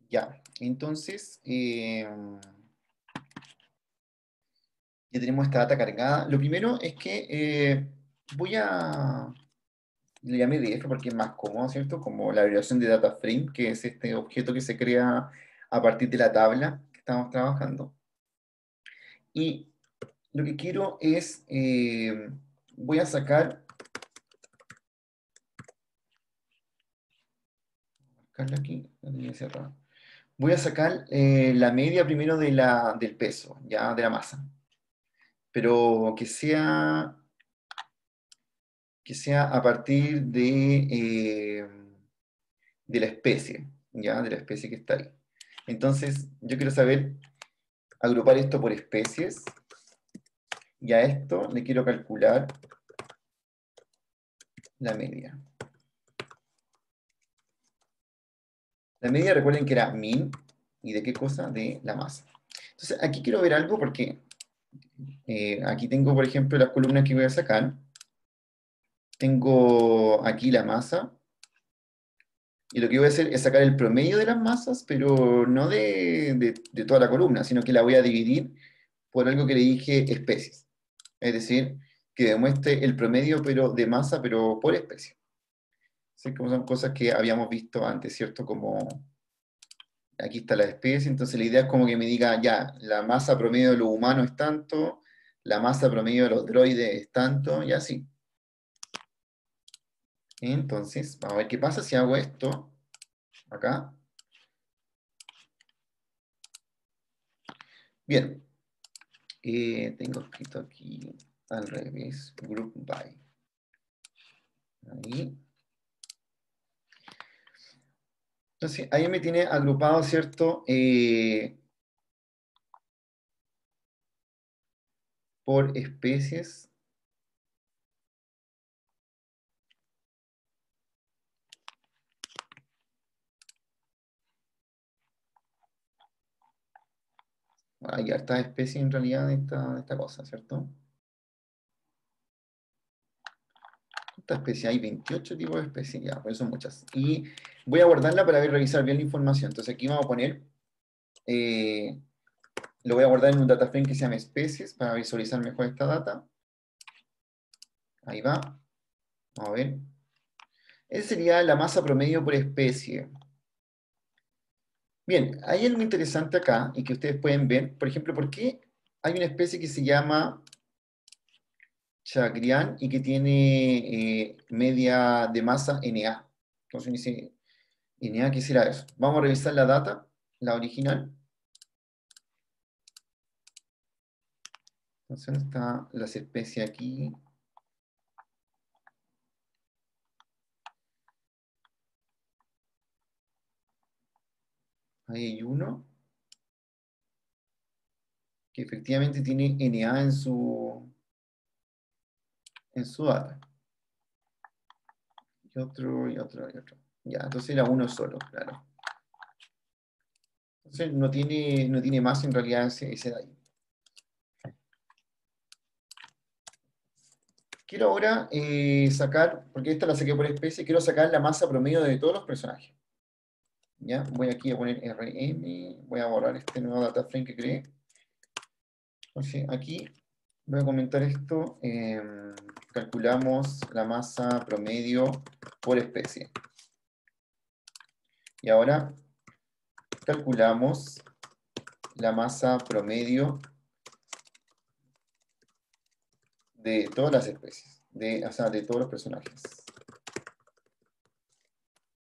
Ya, entonces, ya tenemos esta data cargada. Lo primero es que le llamé DF porque es más cómodo, ¿cierto? Como la abreviación de data frame, que es este objeto que se crea a partir de la tabla que estamos trabajando. Y lo que quiero es, voy a sacar, aquí, la tenía cerrada. Voy a sacar la media primero del peso, ya de la masa. Pero que sea a partir de la especie, ya, de la especie que está ahí. Entonces, yo quiero saber agrupar esto por especies, y a esto le quiero calcular la media. La media, recuerden que era min, ¿y de qué cosa? De la masa. Entonces, aquí quiero ver algo porque aquí tengo, por ejemplo, las columnas que voy a sacar. Tengo aquí la masa, y lo que voy a hacer es sacar el promedio de las masas, pero no de toda la columna, sino que la voy a dividir por algo que le dije especies. Es decir, que demuestre el promedio pero de masa, pero por especie. Así como son cosas que habíamos visto antes, ¿cierto? Como aquí está la especie, entonces la idea es como que me diga, ya, la masa promedio de los humanos es tanto, la masa promedio de los droides es tanto, y así. Entonces, vamos a ver qué pasa si hago esto, acá. Bien, tengo escrito aquí al revés, group by. Ahí. Entonces, ahí me tiene agrupado, ¿cierto? Por especies. Hay hartas especies en realidad de esta cosa, ¿cierto? ¿Cuántas especies? Hay 28 tipos de especies, ya, pues son muchas. Y voy a guardarla para revisar bien la información. Entonces aquí vamos a poner, lo voy a guardar en un data frame que se llama especies para visualizar mejor esta data. Ahí va. Vamos a ver. Esa sería la masa promedio por especie. Bien, hay algo interesante acá y que ustedes pueden ver. Por ejemplo, ¿por qué hay una especie que se llama Chagrián y que tiene media de masa Na? Entonces dice, Na, ¿qué será eso? Vamos a revisar la data, la original. Entonces están las especies aquí. Ahí hay uno que efectivamente tiene Na en su data. Y otro, y otro, y otro. Ya, entonces era uno solo, claro. Entonces no tiene más en realidad ese de ahí. Quiero ahora sacar, porque esta la saqué por especie, quiero sacar la masa promedio de todos los personajes. ¿Ya? Voy aquí a poner RM, voy a borrar este nuevo data frame que creé. Entonces aquí voy a comentar esto. Calculamos la masa promedio por especie. Y ahora calculamos la masa promedio de todas las especies, o sea, de todos los personajes.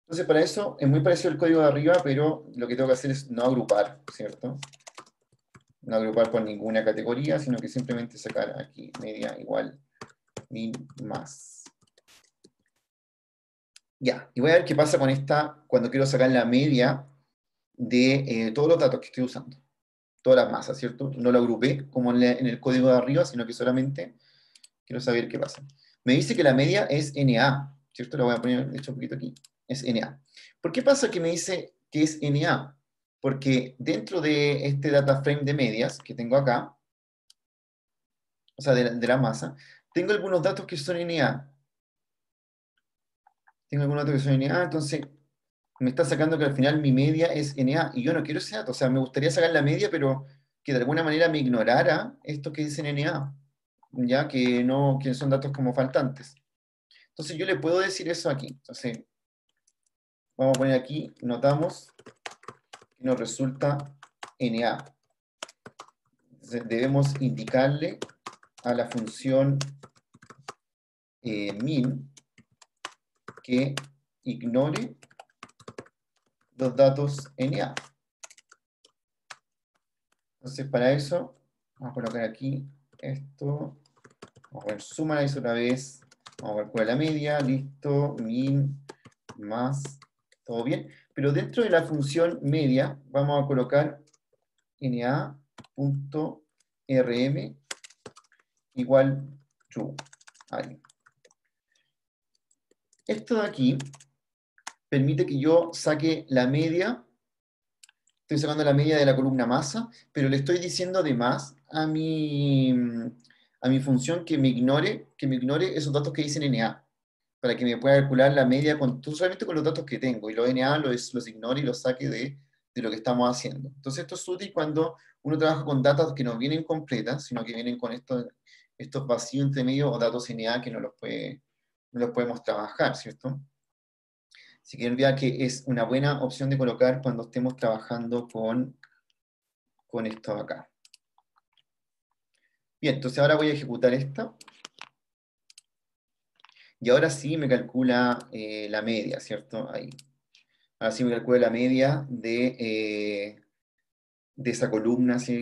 Entonces, para eso es muy parecido al código de arriba, pero lo que tengo que hacer es no agrupar, ¿cierto? No agrupar por ninguna categoría, sino que simplemente sacar aquí media igual min más. Ya, y voy a ver qué pasa con esta cuando quiero sacar la media de todos los datos que estoy usando. Todas las masas, ¿cierto? No lo agrupé como en el código de arriba, sino que solamente quiero saber qué pasa. Me dice que la media es NA, ¿cierto? La voy a poner, de hecho, un poquito aquí. Es NA. ¿Por qué pasa que me dice que es NA? Porque dentro de este data frame de medias que tengo acá, o sea, de la masa, tengo algunos datos que son NA. Tengo algunos datos que son NA, entonces me está sacando que al final mi media es NA, y yo no quiero ese dato, o sea, me gustaría sacar la media, pero que de alguna manera me ignorara esto que dicen NA, ya que no, que son datos como faltantes. Entonces yo le puedo decir eso aquí. Entonces, vamos a poner aquí, notamos que nos resulta NA. Entonces, debemos indicarle a la función min que ignore los datos NA. Entonces, para eso, vamos a colocar aquí esto. Vamos a poner summarize otra vez. Vamos a calcular la media. Listo. Min más. Todo bien. Pero dentro de la función media, vamos a colocar na.rm igual true. Ahí. Esto de aquí permite que yo saque la media. Estoy sacando la media de la columna masa, pero le estoy diciendo además a mi función que me ignore esos datos que dicen NA, para que me pueda calcular la media solamente con los datos que tengo, y los NA los ignore y los saque de lo que estamos haciendo. Entonces esto es útil cuando uno trabaja con datos que no vienen completas, sino que vienen con estos vacíos entre medio o datos NA que no los podemos trabajar, ¿cierto? Así que olvida que es una buena opción de colocar cuando estemos trabajando con esto acá. Bien, entonces ahora voy a ejecutar esta. Y ahora sí me calcula la media, ¿cierto? Ahí. Ahora sí me calcula la media de esa columna, ¿sí?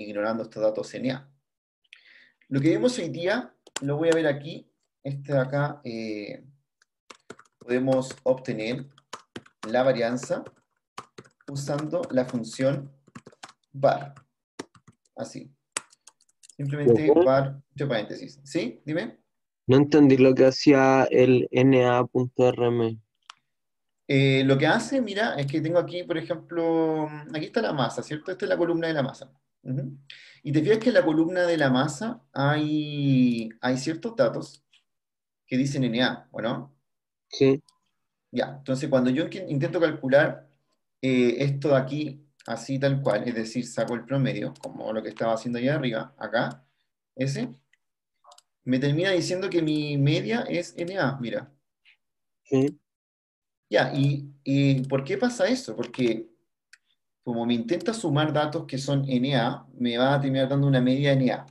Ignorando estos datos NA. Lo que vemos hoy día, lo voy a ver aquí. Este de acá, podemos obtener la varianza usando la función var. Así. Simplemente Profe, var, entre paréntesis. ¿Sí? Dime. no entendí lo que hacía el na.rm. Lo que hace, mira, es que tengo aquí, por ejemplo, aquí está la masa, ¿cierto? Esta es la columna de la masa. Ujú. Y te fijas que en la columna de la masa hay ciertos datos que dicen NA, ¿o no? Sí, Ya, entonces cuando yo intento calcular esto de aquí, así tal cual, es decir, saco el promedio, como lo que estaba haciendo allá arriba, acá, ese, me termina diciendo que mi media es NA, mira. sí, Ya, ¿y por qué pasa eso? Porque como me intenta sumar datos que son NA, me va a terminar dando una media NA.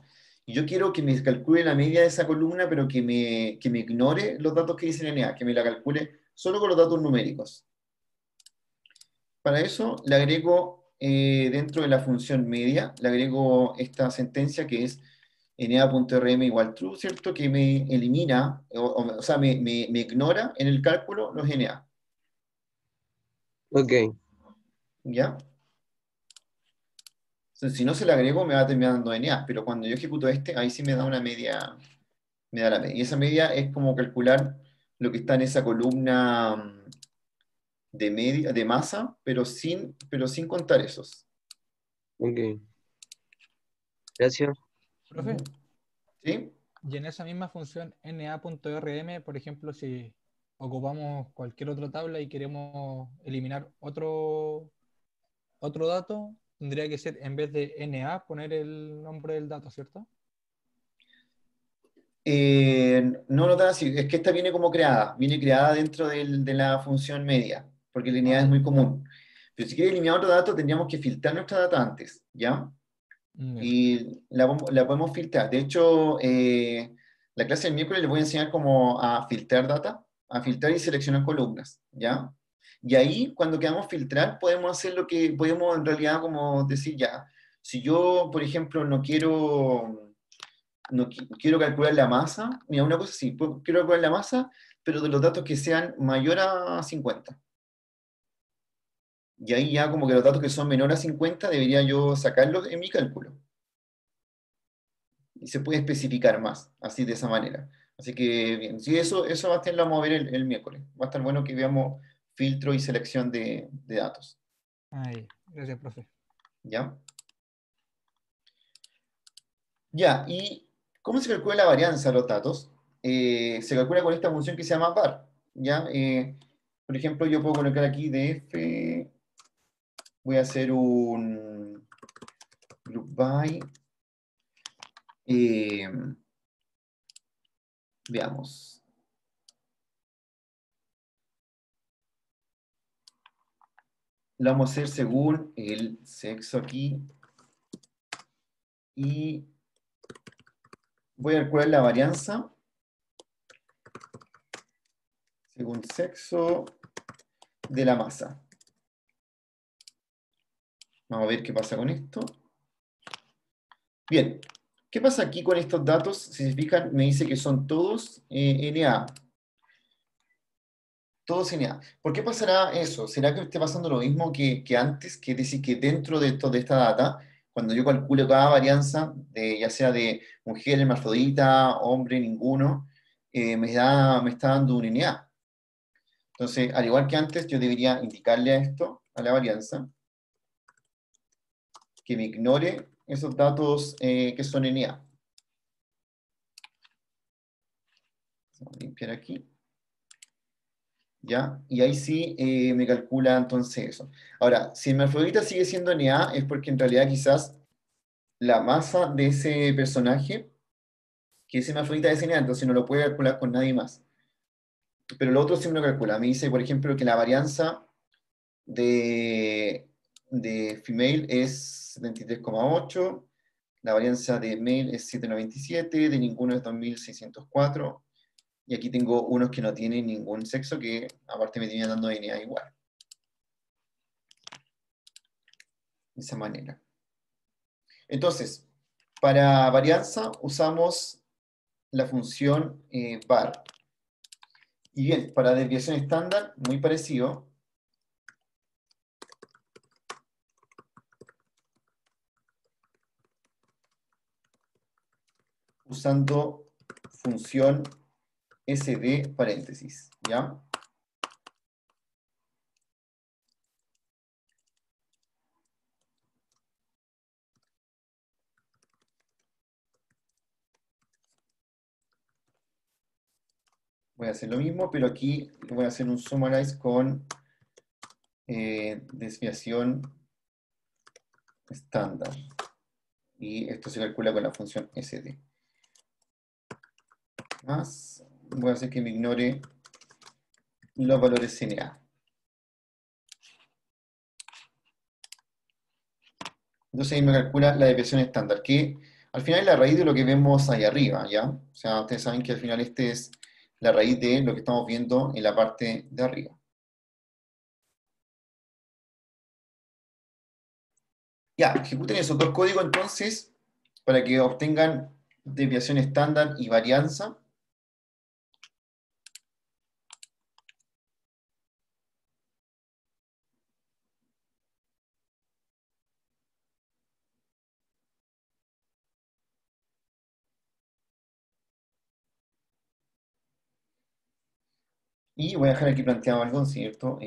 Y yo quiero que me calcule la media de esa columna, pero que me ignore los datos que dicen NA, que me la calcule solo con los datos numéricos. Para eso le agrego, dentro de la función media, le agrego esta sentencia que es na.rm igual true, ¿cierto? Que me elimina, o sea, me ignora en el cálculo los NA. ok. ¿Ya? Entonces, si no se le agrego, me va a terminar dando NA, pero cuando yo ejecuto este, ahí sí me da una media, me da la media. Y esa media es como calcular lo que está en esa columna de media, de masa, pero sin contar esos. Ok. Gracias. Profe, ¿Sí? y en esa misma función na.rm, por ejemplo, si ocupamos cualquier otra tabla y queremos eliminar otro dato, tendría que ser en vez de na poner el nombre del dato, ¿cierto? No lo tan así, es que esta viene creada dentro de la función media, porque la linealidad Ah, es ya. muy común. Pero si quiere eliminar otro dato, tendríamos que filtrar nuestra data antes, ¿ya? Ya. Y la podemos filtrar. De hecho, la clase del miércoles les voy a enseñar cómo a filtrar data, a filtrar y seleccionar columnas, ¿ya? Y ahí, cuando queramos filtrar, podemos hacer lo que podemos en realidad como decir ya. Si yo, por ejemplo, no quiero calcular la masa, mira, una cosa sí, quiero calcular la masa, pero de los datos que sean mayor a 50. Y ahí ya como que los datos que son menor a 50 debería yo sacarlos en mi cálculo. Y se puede especificar más, así de esa manera. Así que, bien, sí, eso Bastián lo vamos a ver el miércoles. Va a estar bueno que veamos filtro y selección de datos. Ahí. Gracias, profe. ¿Ya? Ya, ¿y cómo se calcula la varianza de los datos? Se calcula con esta función que se llama var, ¿ya? Por ejemplo, yo puedo colocar aquí df, voy a hacer un group by, veamos. Lo vamos a hacer según el sexo aquí. Y voy a calcular la varianza según sexo de la masa. Vamos a ver qué pasa con esto. Bien, ¿qué pasa aquí con estos datos? Si se fijan, me dice que son todos NA. Todos NA. ¿Por qué pasará eso? ¿Será que esté pasando lo mismo que antes? Que es decir, que dentro de esta data, cuando yo calculo cada varianza, ya sea de mujer, hermafrodita, hombre, ninguno, me está dando un NA. Entonces, al igual que antes, yo debería indicarle a esto, a la varianza, que me ignore esos datos que son NA. Vamos a limpiar aquí. ¿Ya? Y ahí sí me calcula entonces eso. Ahora, si el hermafrodita sigue siendo NA, es porque en realidad quizás la masa de ese personaje, que es hermafrodita es NA, entonces no lo puede calcular con nadie más. Pero lo otro sí me lo calcula. Me dice, por ejemplo, que la varianza de female es 73,8, la varianza de male es 797, de ninguno es 2604, y aquí tengo unos que no tienen ningún sexo, que aparte me terminan dando DNA igual. De esa manera. Entonces, para varianza usamos la función var. Y bien, para desviación estándar, muy parecido. Usando función sd paréntesis, ¿ya? Voy a hacer lo mismo, pero aquí voy a hacer un summarize con desviación estándar. Y esto se calcula con la función sd. Más, voy a hacer que me ignore los valores NA. Entonces ahí me calcula la desviación estándar, que al final es la raíz de lo que vemos ahí arriba, ¿ya? O sea, ustedes saben que al final este es la raíz de lo que estamos viendo en la parte de arriba. Ya, ejecuten esos dos códigos entonces para que obtengan desviación estándar y varianza. Y voy a dejar aquí planteado algo, ¿cierto?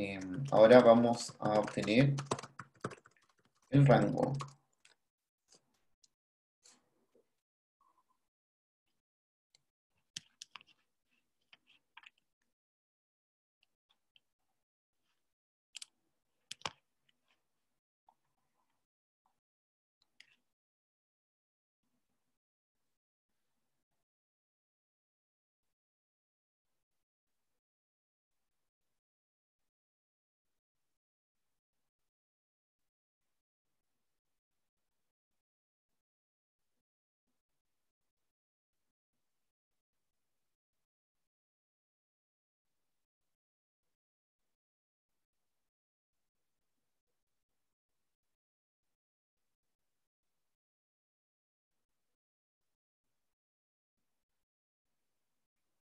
Ahora vamos a obtener el rango.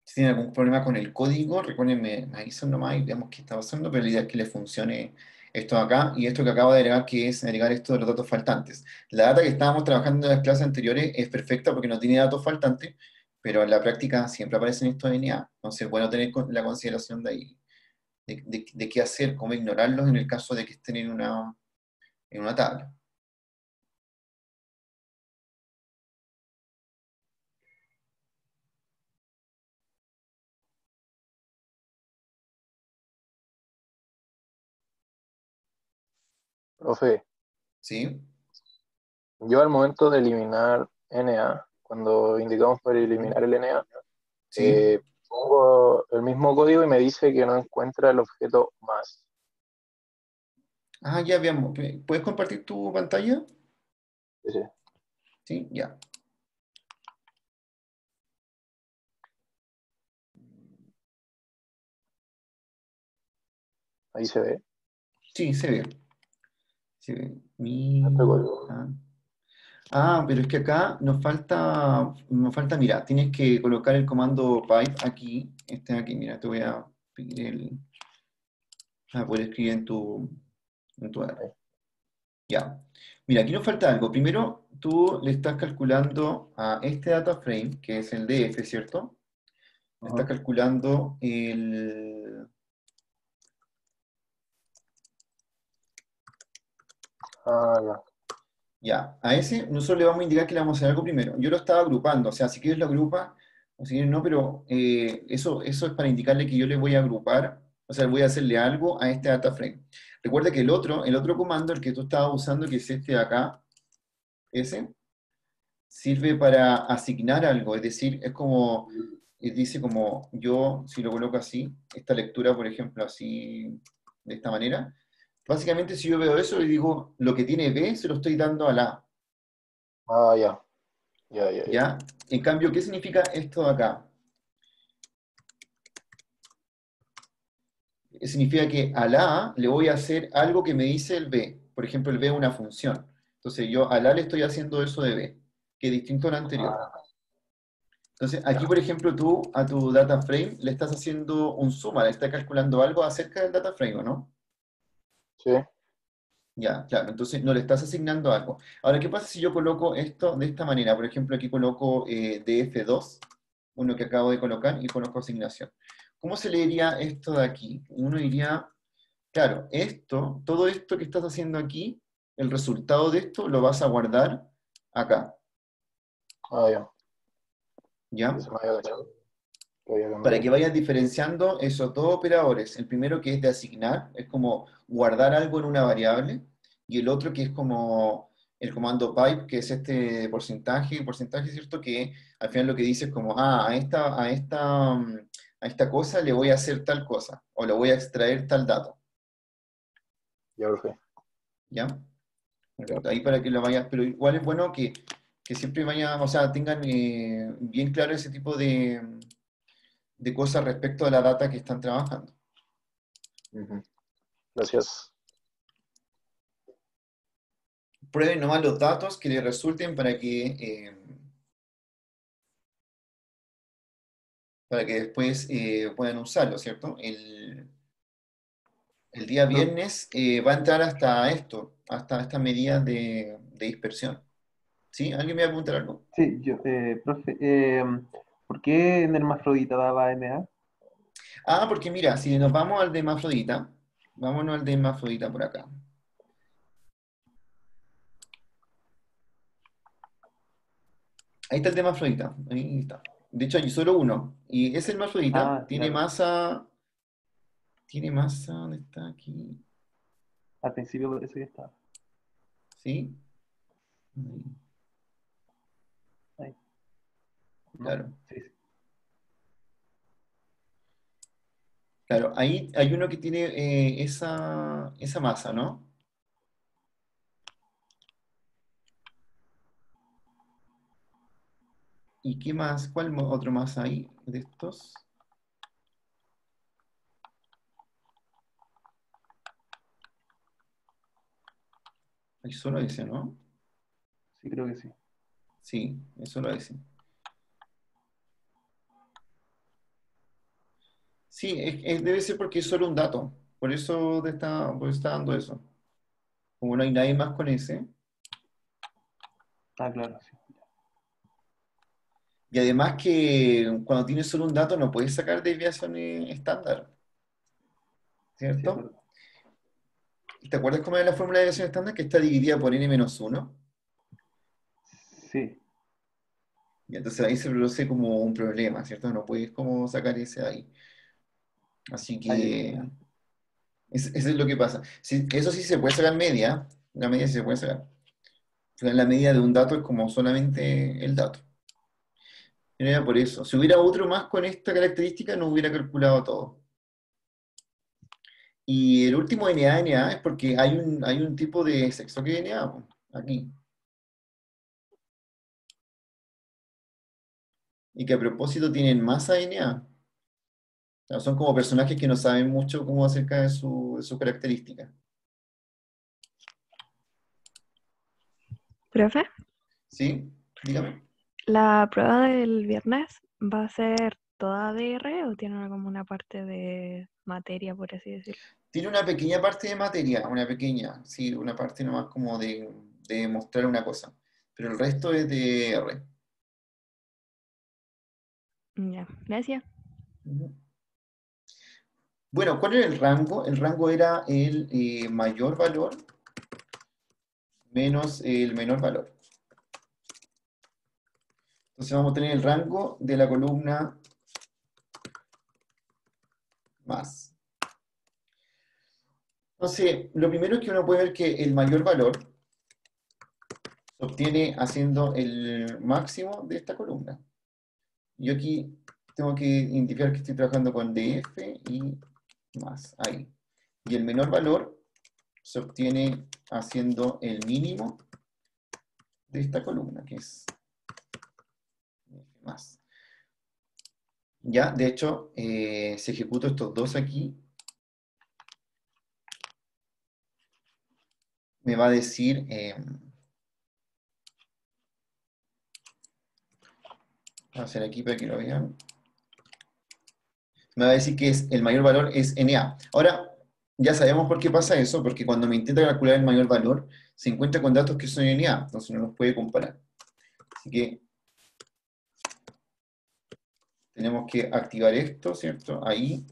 Si tienen algún problema con el código, recuerden, me avisan nomás y veamos qué está pasando, pero la idea es que les funcione esto de acá y esto que acabo de agregar, que es agregar esto de los datos faltantes. La data que estábamos trabajando en las clases anteriores es perfecta porque no tiene datos faltantes, pero en la práctica siempre aparecen estos NA. Entonces es bueno tener la consideración de ahí, de qué hacer, cómo ignorarlos en el caso de que estén en una tabla. Profe, ¿Sí? yo al momento de eliminar NA, cuando indicamos para eliminar el NA, ¿Sí? pongo el mismo código y me dice que no encuentra el objeto más. Ah, ya veamos. ¿Puedes compartir tu pantalla? Sí, sí. Sí, ya. Ahí se ve Sí, se ve. Se ve. este código. Pero es que acá mira, tienes que colocar el comando pipe aquí, este de aquí, mira, te voy a pedir a poder escribir en tu área. Ahí. Ya. Mira, aquí nos falta algo. Primero, tú le estás calculando a este data frame, que es el DF, ¿cierto? Le estás Ajá. calculando el... Ah, ya. Ya, a ese nosotros le vamos a indicar que le vamos a hacer algo primero. Yo lo estaba agrupando, o sea, si quieres lo agrupa, o si quieres no, pero eso es para indicarle que yo le voy a agrupar, o sea, voy a hacerle algo a este data frame. Recuerda que el otro comando, el que tú estabas usando, que es este de acá, ese, sirve para asignar algo, es decir, es como, dice como yo, si lo coloco así, esta lectura, por ejemplo, así, de esta manera, básicamente si yo veo eso, le digo, lo que tiene B se lo estoy dando a la A. Ah, ya. Ya, ya, ya. ¿Ya? En cambio, ¿qué significa esto de acá? Significa que a la A le voy a hacer algo que me dice el B. Por ejemplo, el B es una función. Entonces yo a la le estoy haciendo eso de B, que es distinto al anterior. Ah, Entonces aquí, ya. por ejemplo, tú a tu data frame le estás haciendo un suma, le estás calculando algo acerca del data frame, ¿o no? Sí. Ya, claro, entonces no le estás asignando algo. Ahora, ¿qué pasa si yo coloco esto de esta manera? Por ejemplo, aquí coloco df2, uno que acabo de colocar, y coloco asignación. ¿Cómo se leería esto de aquí? Uno diría, claro, todo esto que estás haciendo aquí, el resultado de esto lo vas a guardar acá, Ah, ya. ¿ya? Eso me había cachado. Lo había Para que cambiado. vayas diferenciando esos dos operadores. El primero que es de asignar, es como guardar algo en una variable, y el otro que es como el comando pipe, que es este de porcentaje, ¿cierto? Que al final lo que dice es como, a esta cosa le voy a hacer tal cosa, o le voy a extraer tal dato, Ya, profe. ¿ya? Ya. Perfecto. Ahí para que lo vayas, pero igual es bueno que siempre vayan, o sea, tengan bien claro ese tipo de cosas respecto a la data que están trabajando. Ujú. Gracias. Prueben nomás los datos que les resulten para que después puedan usarlo, ¿cierto? El día viernes va a entrar hasta esto, hasta esta medida de dispersión. ¿Sí? ¿Alguien me va a preguntar algo? Sí, profe, ¿por qué en hermafrodita daba NA? Porque mira, si nos vamos al de hermafrodita, vámonos al de hermafrodita por acá. Ahí está el de hermafrodita, ahí está. De hecho, hay solo uno. Y ese hermafrodita Ah, claro. tiene masa, ¿dónde está? Aquí, Al principio parece que estaba. ¿sí? Ahí, Ahí. ¿No? claro. Sí, sí. Claro, ahí hay uno que tiene esa masa, ¿no? ¿Y qué más? ¿Cuál otro más hay de estos? Hay solo ese, ¿no? Sí, creo que sí. Sí, es solo ese. Sí, debe ser porque es solo un dato. Por eso está dando eso. Como no hay nadie más con ese. Ah, claro, sí. Y además que cuando tienes solo un dato no puedes sacar desviaciones estándar, Sí, es ¿cierto? verdad. ¿Te acuerdas cómo era la fórmula de desviación estándar? Que está dividida por n-1. Sí, Y entonces ahí se produce como un problema, ¿cierto? No puedes como sacar ese de ahí. Así ahí, que, ya. Eso es lo que pasa. Sí, eso sí se puede sacar media, la media sí se puede sacar. La media de un dato es como solamente el dato. Era por eso. Si hubiera otro más con esta característica, no hubiera calculado todo. Y el último NA es porque hay un tipo de sexo que NA, po, aquí. Y que a propósito tienen más NA. O sea, son como personajes que no saben mucho como acerca de su característica. Profe, ¿Sí? Dígame. ¿la prueba del viernes va a ser toda DR o tiene como una parte de materia, por así decirlo? Tiene una pequeña parte de materia, una pequeña, sí, una parte nomás como de mostrar una cosa. Pero el resto es de R. Ya, gracias. Ujú. Bueno, ¿cuál era el rango? El rango era el mayor valor menos el menor valor. Entonces vamos a tener el rango de la columna más. Entonces, lo primero es que uno puede ver que el mayor valor se obtiene haciendo el máximo de esta columna. Yo aquí tengo que identificar que estoy trabajando con df y más, ahí. Y el menor valor se obtiene haciendo el mínimo de esta columna, que es más. Ya, de hecho, si ejecuto estos dos aquí, me va a decir, voy a hacer aquí para que lo vean, me va a decir que el mayor valor es NA. Ahora, ya sabemos por qué pasa eso, porque cuando me intenta calcular el mayor valor, se encuentra con datos que son NA, entonces no los puede comparar. Así que tenemos que activar esto, ¿cierto? Ahí.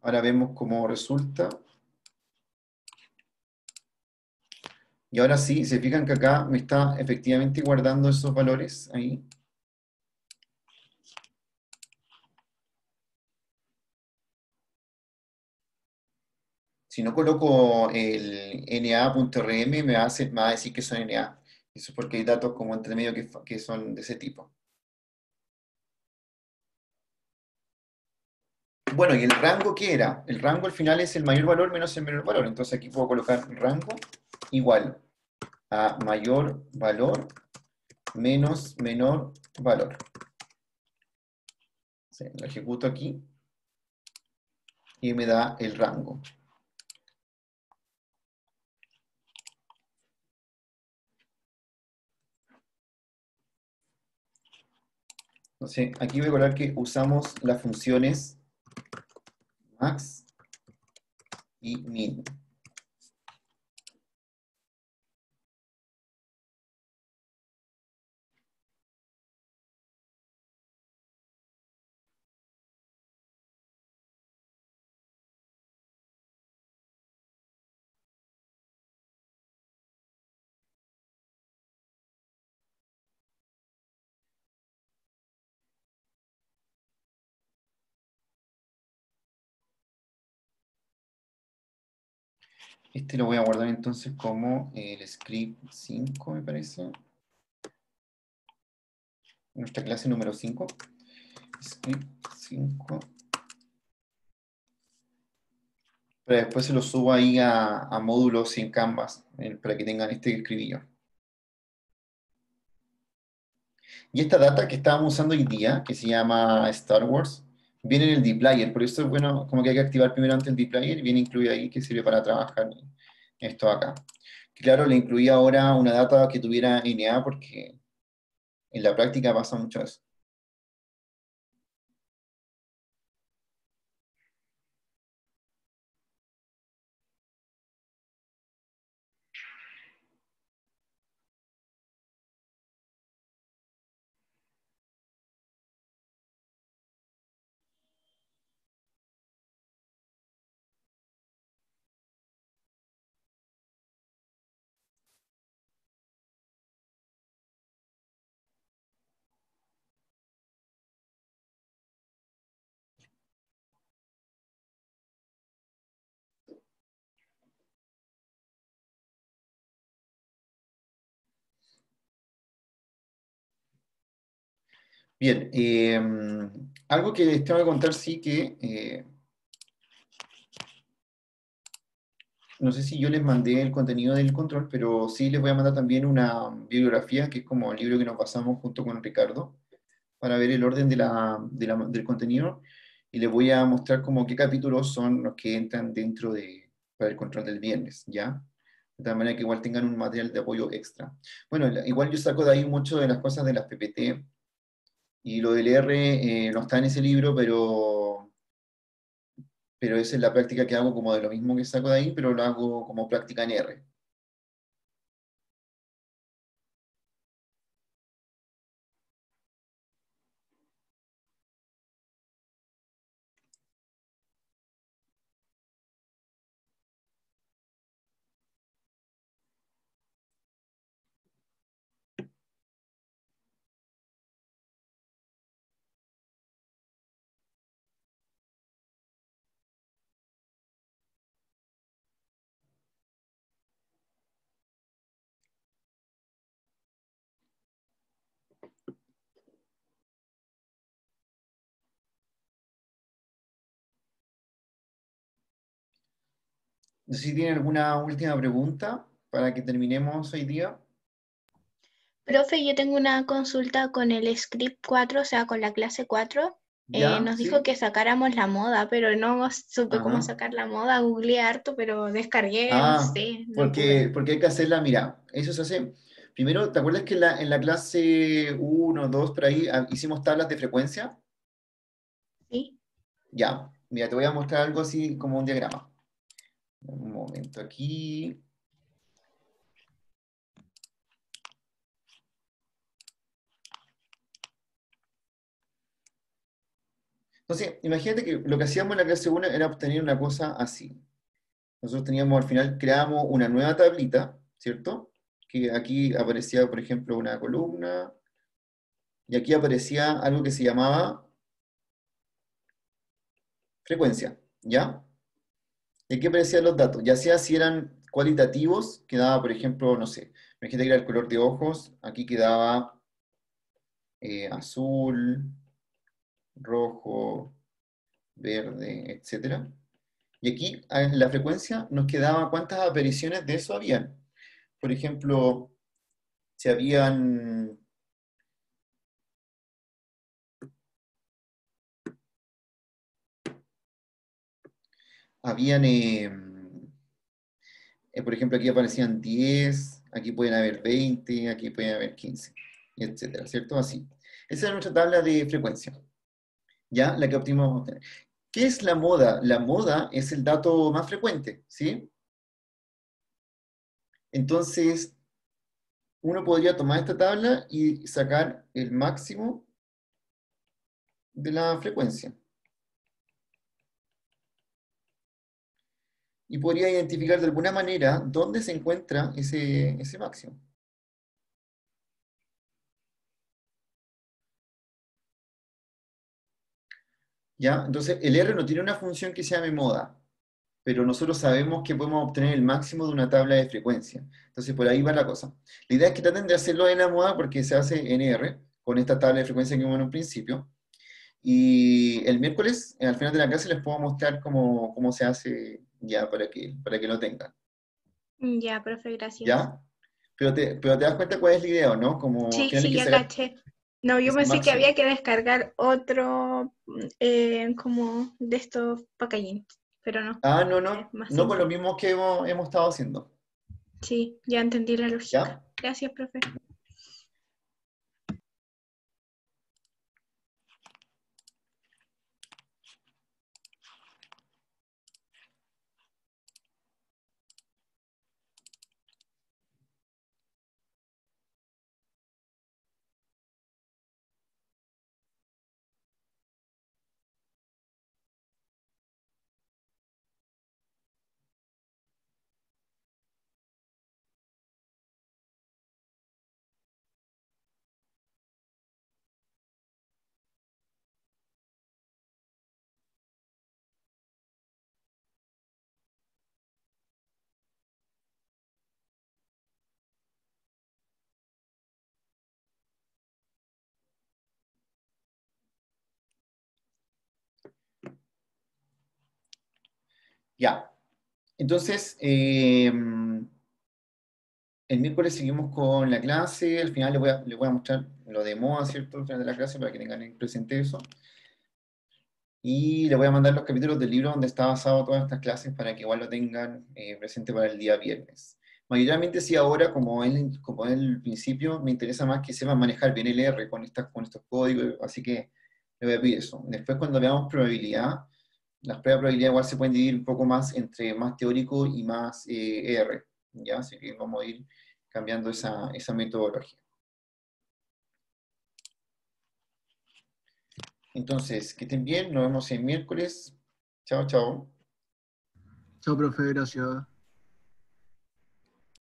Ahora vemos cómo resulta. Y ahora sí, se fijan que acá me está efectivamente guardando esos valores ahí. Si no coloco el na.rm, me va a decir que son na. Eso es porque hay datos como entre medio que son de ese tipo. Bueno, ¿y el rango qué era? El rango al final es el mayor valor menos el menor valor. Entonces aquí puedo colocar rango igual a mayor valor menos menor valor. Sí, lo ejecuto aquí y me da el rango. Entonces, aquí voy a colocar que usamos las funciones max y min. Este lo voy a guardar entonces como el script 5, me parece. Nuestra clase número 5. Script 5. Pero después se lo subo ahí a módulos y en Canvas, para que tengan este escribillo. Y esta data que estábamos usando hoy día, que se llama Star Wars, viene en el dplyr. Por eso es bueno, como que hay que activar primero antes el dplyr, y viene incluido ahí que sirve para trabajar esto acá. Claro, le incluí ahora una data que tuviera NA porque en la práctica pasa mucho eso. Bien, algo que les tengo que contar, sí que, no sé si yo les mandé el contenido del control, pero sí les voy a mandar también una bibliografía, que es como el libro que nos pasamos junto con Ricardo, para ver el orden del contenido, y les voy a mostrar como qué capítulos son los que entran dentro para el control del viernes, ¿ya? De tal manera que igual tengan un material de apoyo extra. Bueno, igual yo saco de ahí mucho de las cosas de las PPT, y lo del R no está en ese libro, pero esa es la práctica que hago como de lo mismo que saco de ahí, pero lo hago como práctica en R. No sé si tienen alguna última pregunta para que terminemos hoy día. Profe, yo tengo una consulta con el script 4, o sea, con la clase 4. ¿Ya? Nos dijo ¿Sí? que sacáramos la moda, pero no supe cómo Ajá. sacar la moda. Googleé harto, pero descargué, no Ah, sé, no pude. porque hay que hacerla, mira, eso se hace. Primero, ¿te acuerdas que en la clase 1, 2, por ahí, hicimos tablas de frecuencia? ¿Sí? Ya, mira, te voy a mostrar algo así como un diagrama. Un momento aquí. Entonces, imagínate que lo que hacíamos en la clase 1 era obtener una cosa así. Nosotros teníamos, al final, creamos una nueva tablita, ¿cierto? Que aquí aparecía, por ejemplo, una columna, y aquí aparecía algo que se llamaba frecuencia, ¿ya? ¿De qué aparecían los datos? Ya sea si eran cualitativos, quedaba, por ejemplo, no sé, imagínate que era el color de ojos, aquí quedaba azul, rojo, verde, etcétera. Y aquí en la frecuencia nos quedaba cuántas apariciones de eso habían. Por ejemplo, si habían por ejemplo, aquí aparecían 10, aquí pueden haber 20, aquí pueden haber 15, etcétera, ¿cierto? Así. Esa es nuestra tabla de frecuencia, ¿ya? La que optimamos obtener. ¿Qué es la moda? La moda es el dato más frecuente, ¿sí? Entonces, uno podría tomar esta tabla y sacar el máximo de la frecuencia. Y podría identificar de alguna manera dónde se encuentra ese máximo. ¿Ya? Entonces, el R no tiene una función que se llame moda, pero nosotros sabemos que podemos obtener el máximo de una tabla de frecuencia. Entonces, por ahí va la cosa. La idea es que traten de hacerlo en la moda porque se hace en R, con esta tabla de frecuencia que vimos en un principio. Y el miércoles, al final de la clase, les puedo mostrar cómo se hace ya para que lo tengan. Ya, profe, gracias. ¿Ya? Pero te das cuenta cuál es la idea, ¿o no? Como al Sí, final hay sí, que ya sacar caché. No, yo ese pensé que había máximo. que descargar otro como de estos packaging, pero no, Ah, no, es no, más no con lo simple. mismo que hemos estado haciendo. Sí, ya entendí la lógica. ¿Ya? Gracias, profe. Ya. Entonces, el miércoles seguimos con la clase. Al final les voy a mostrar lo de moda, ¿cierto? Al final de la clase para que tengan presente eso. Y les voy a mandar los capítulos del libro donde está basado todas estas clases para que igual lo tengan presente para el día viernes. Mayormente sí ahora, como en el principio, me interesa más que sepan manejar bien el R con estos códigos, así que les voy a pedir eso. Después cuando veamos probabilidad, las pruebas de probabilidad igual se pueden dividir un poco más entre más teórico y más R, ¿ya? Así que vamos a ir cambiando esa metodología. Entonces, que estén bien, nos vemos el miércoles. Chao, chao. Chao, profe, gracias.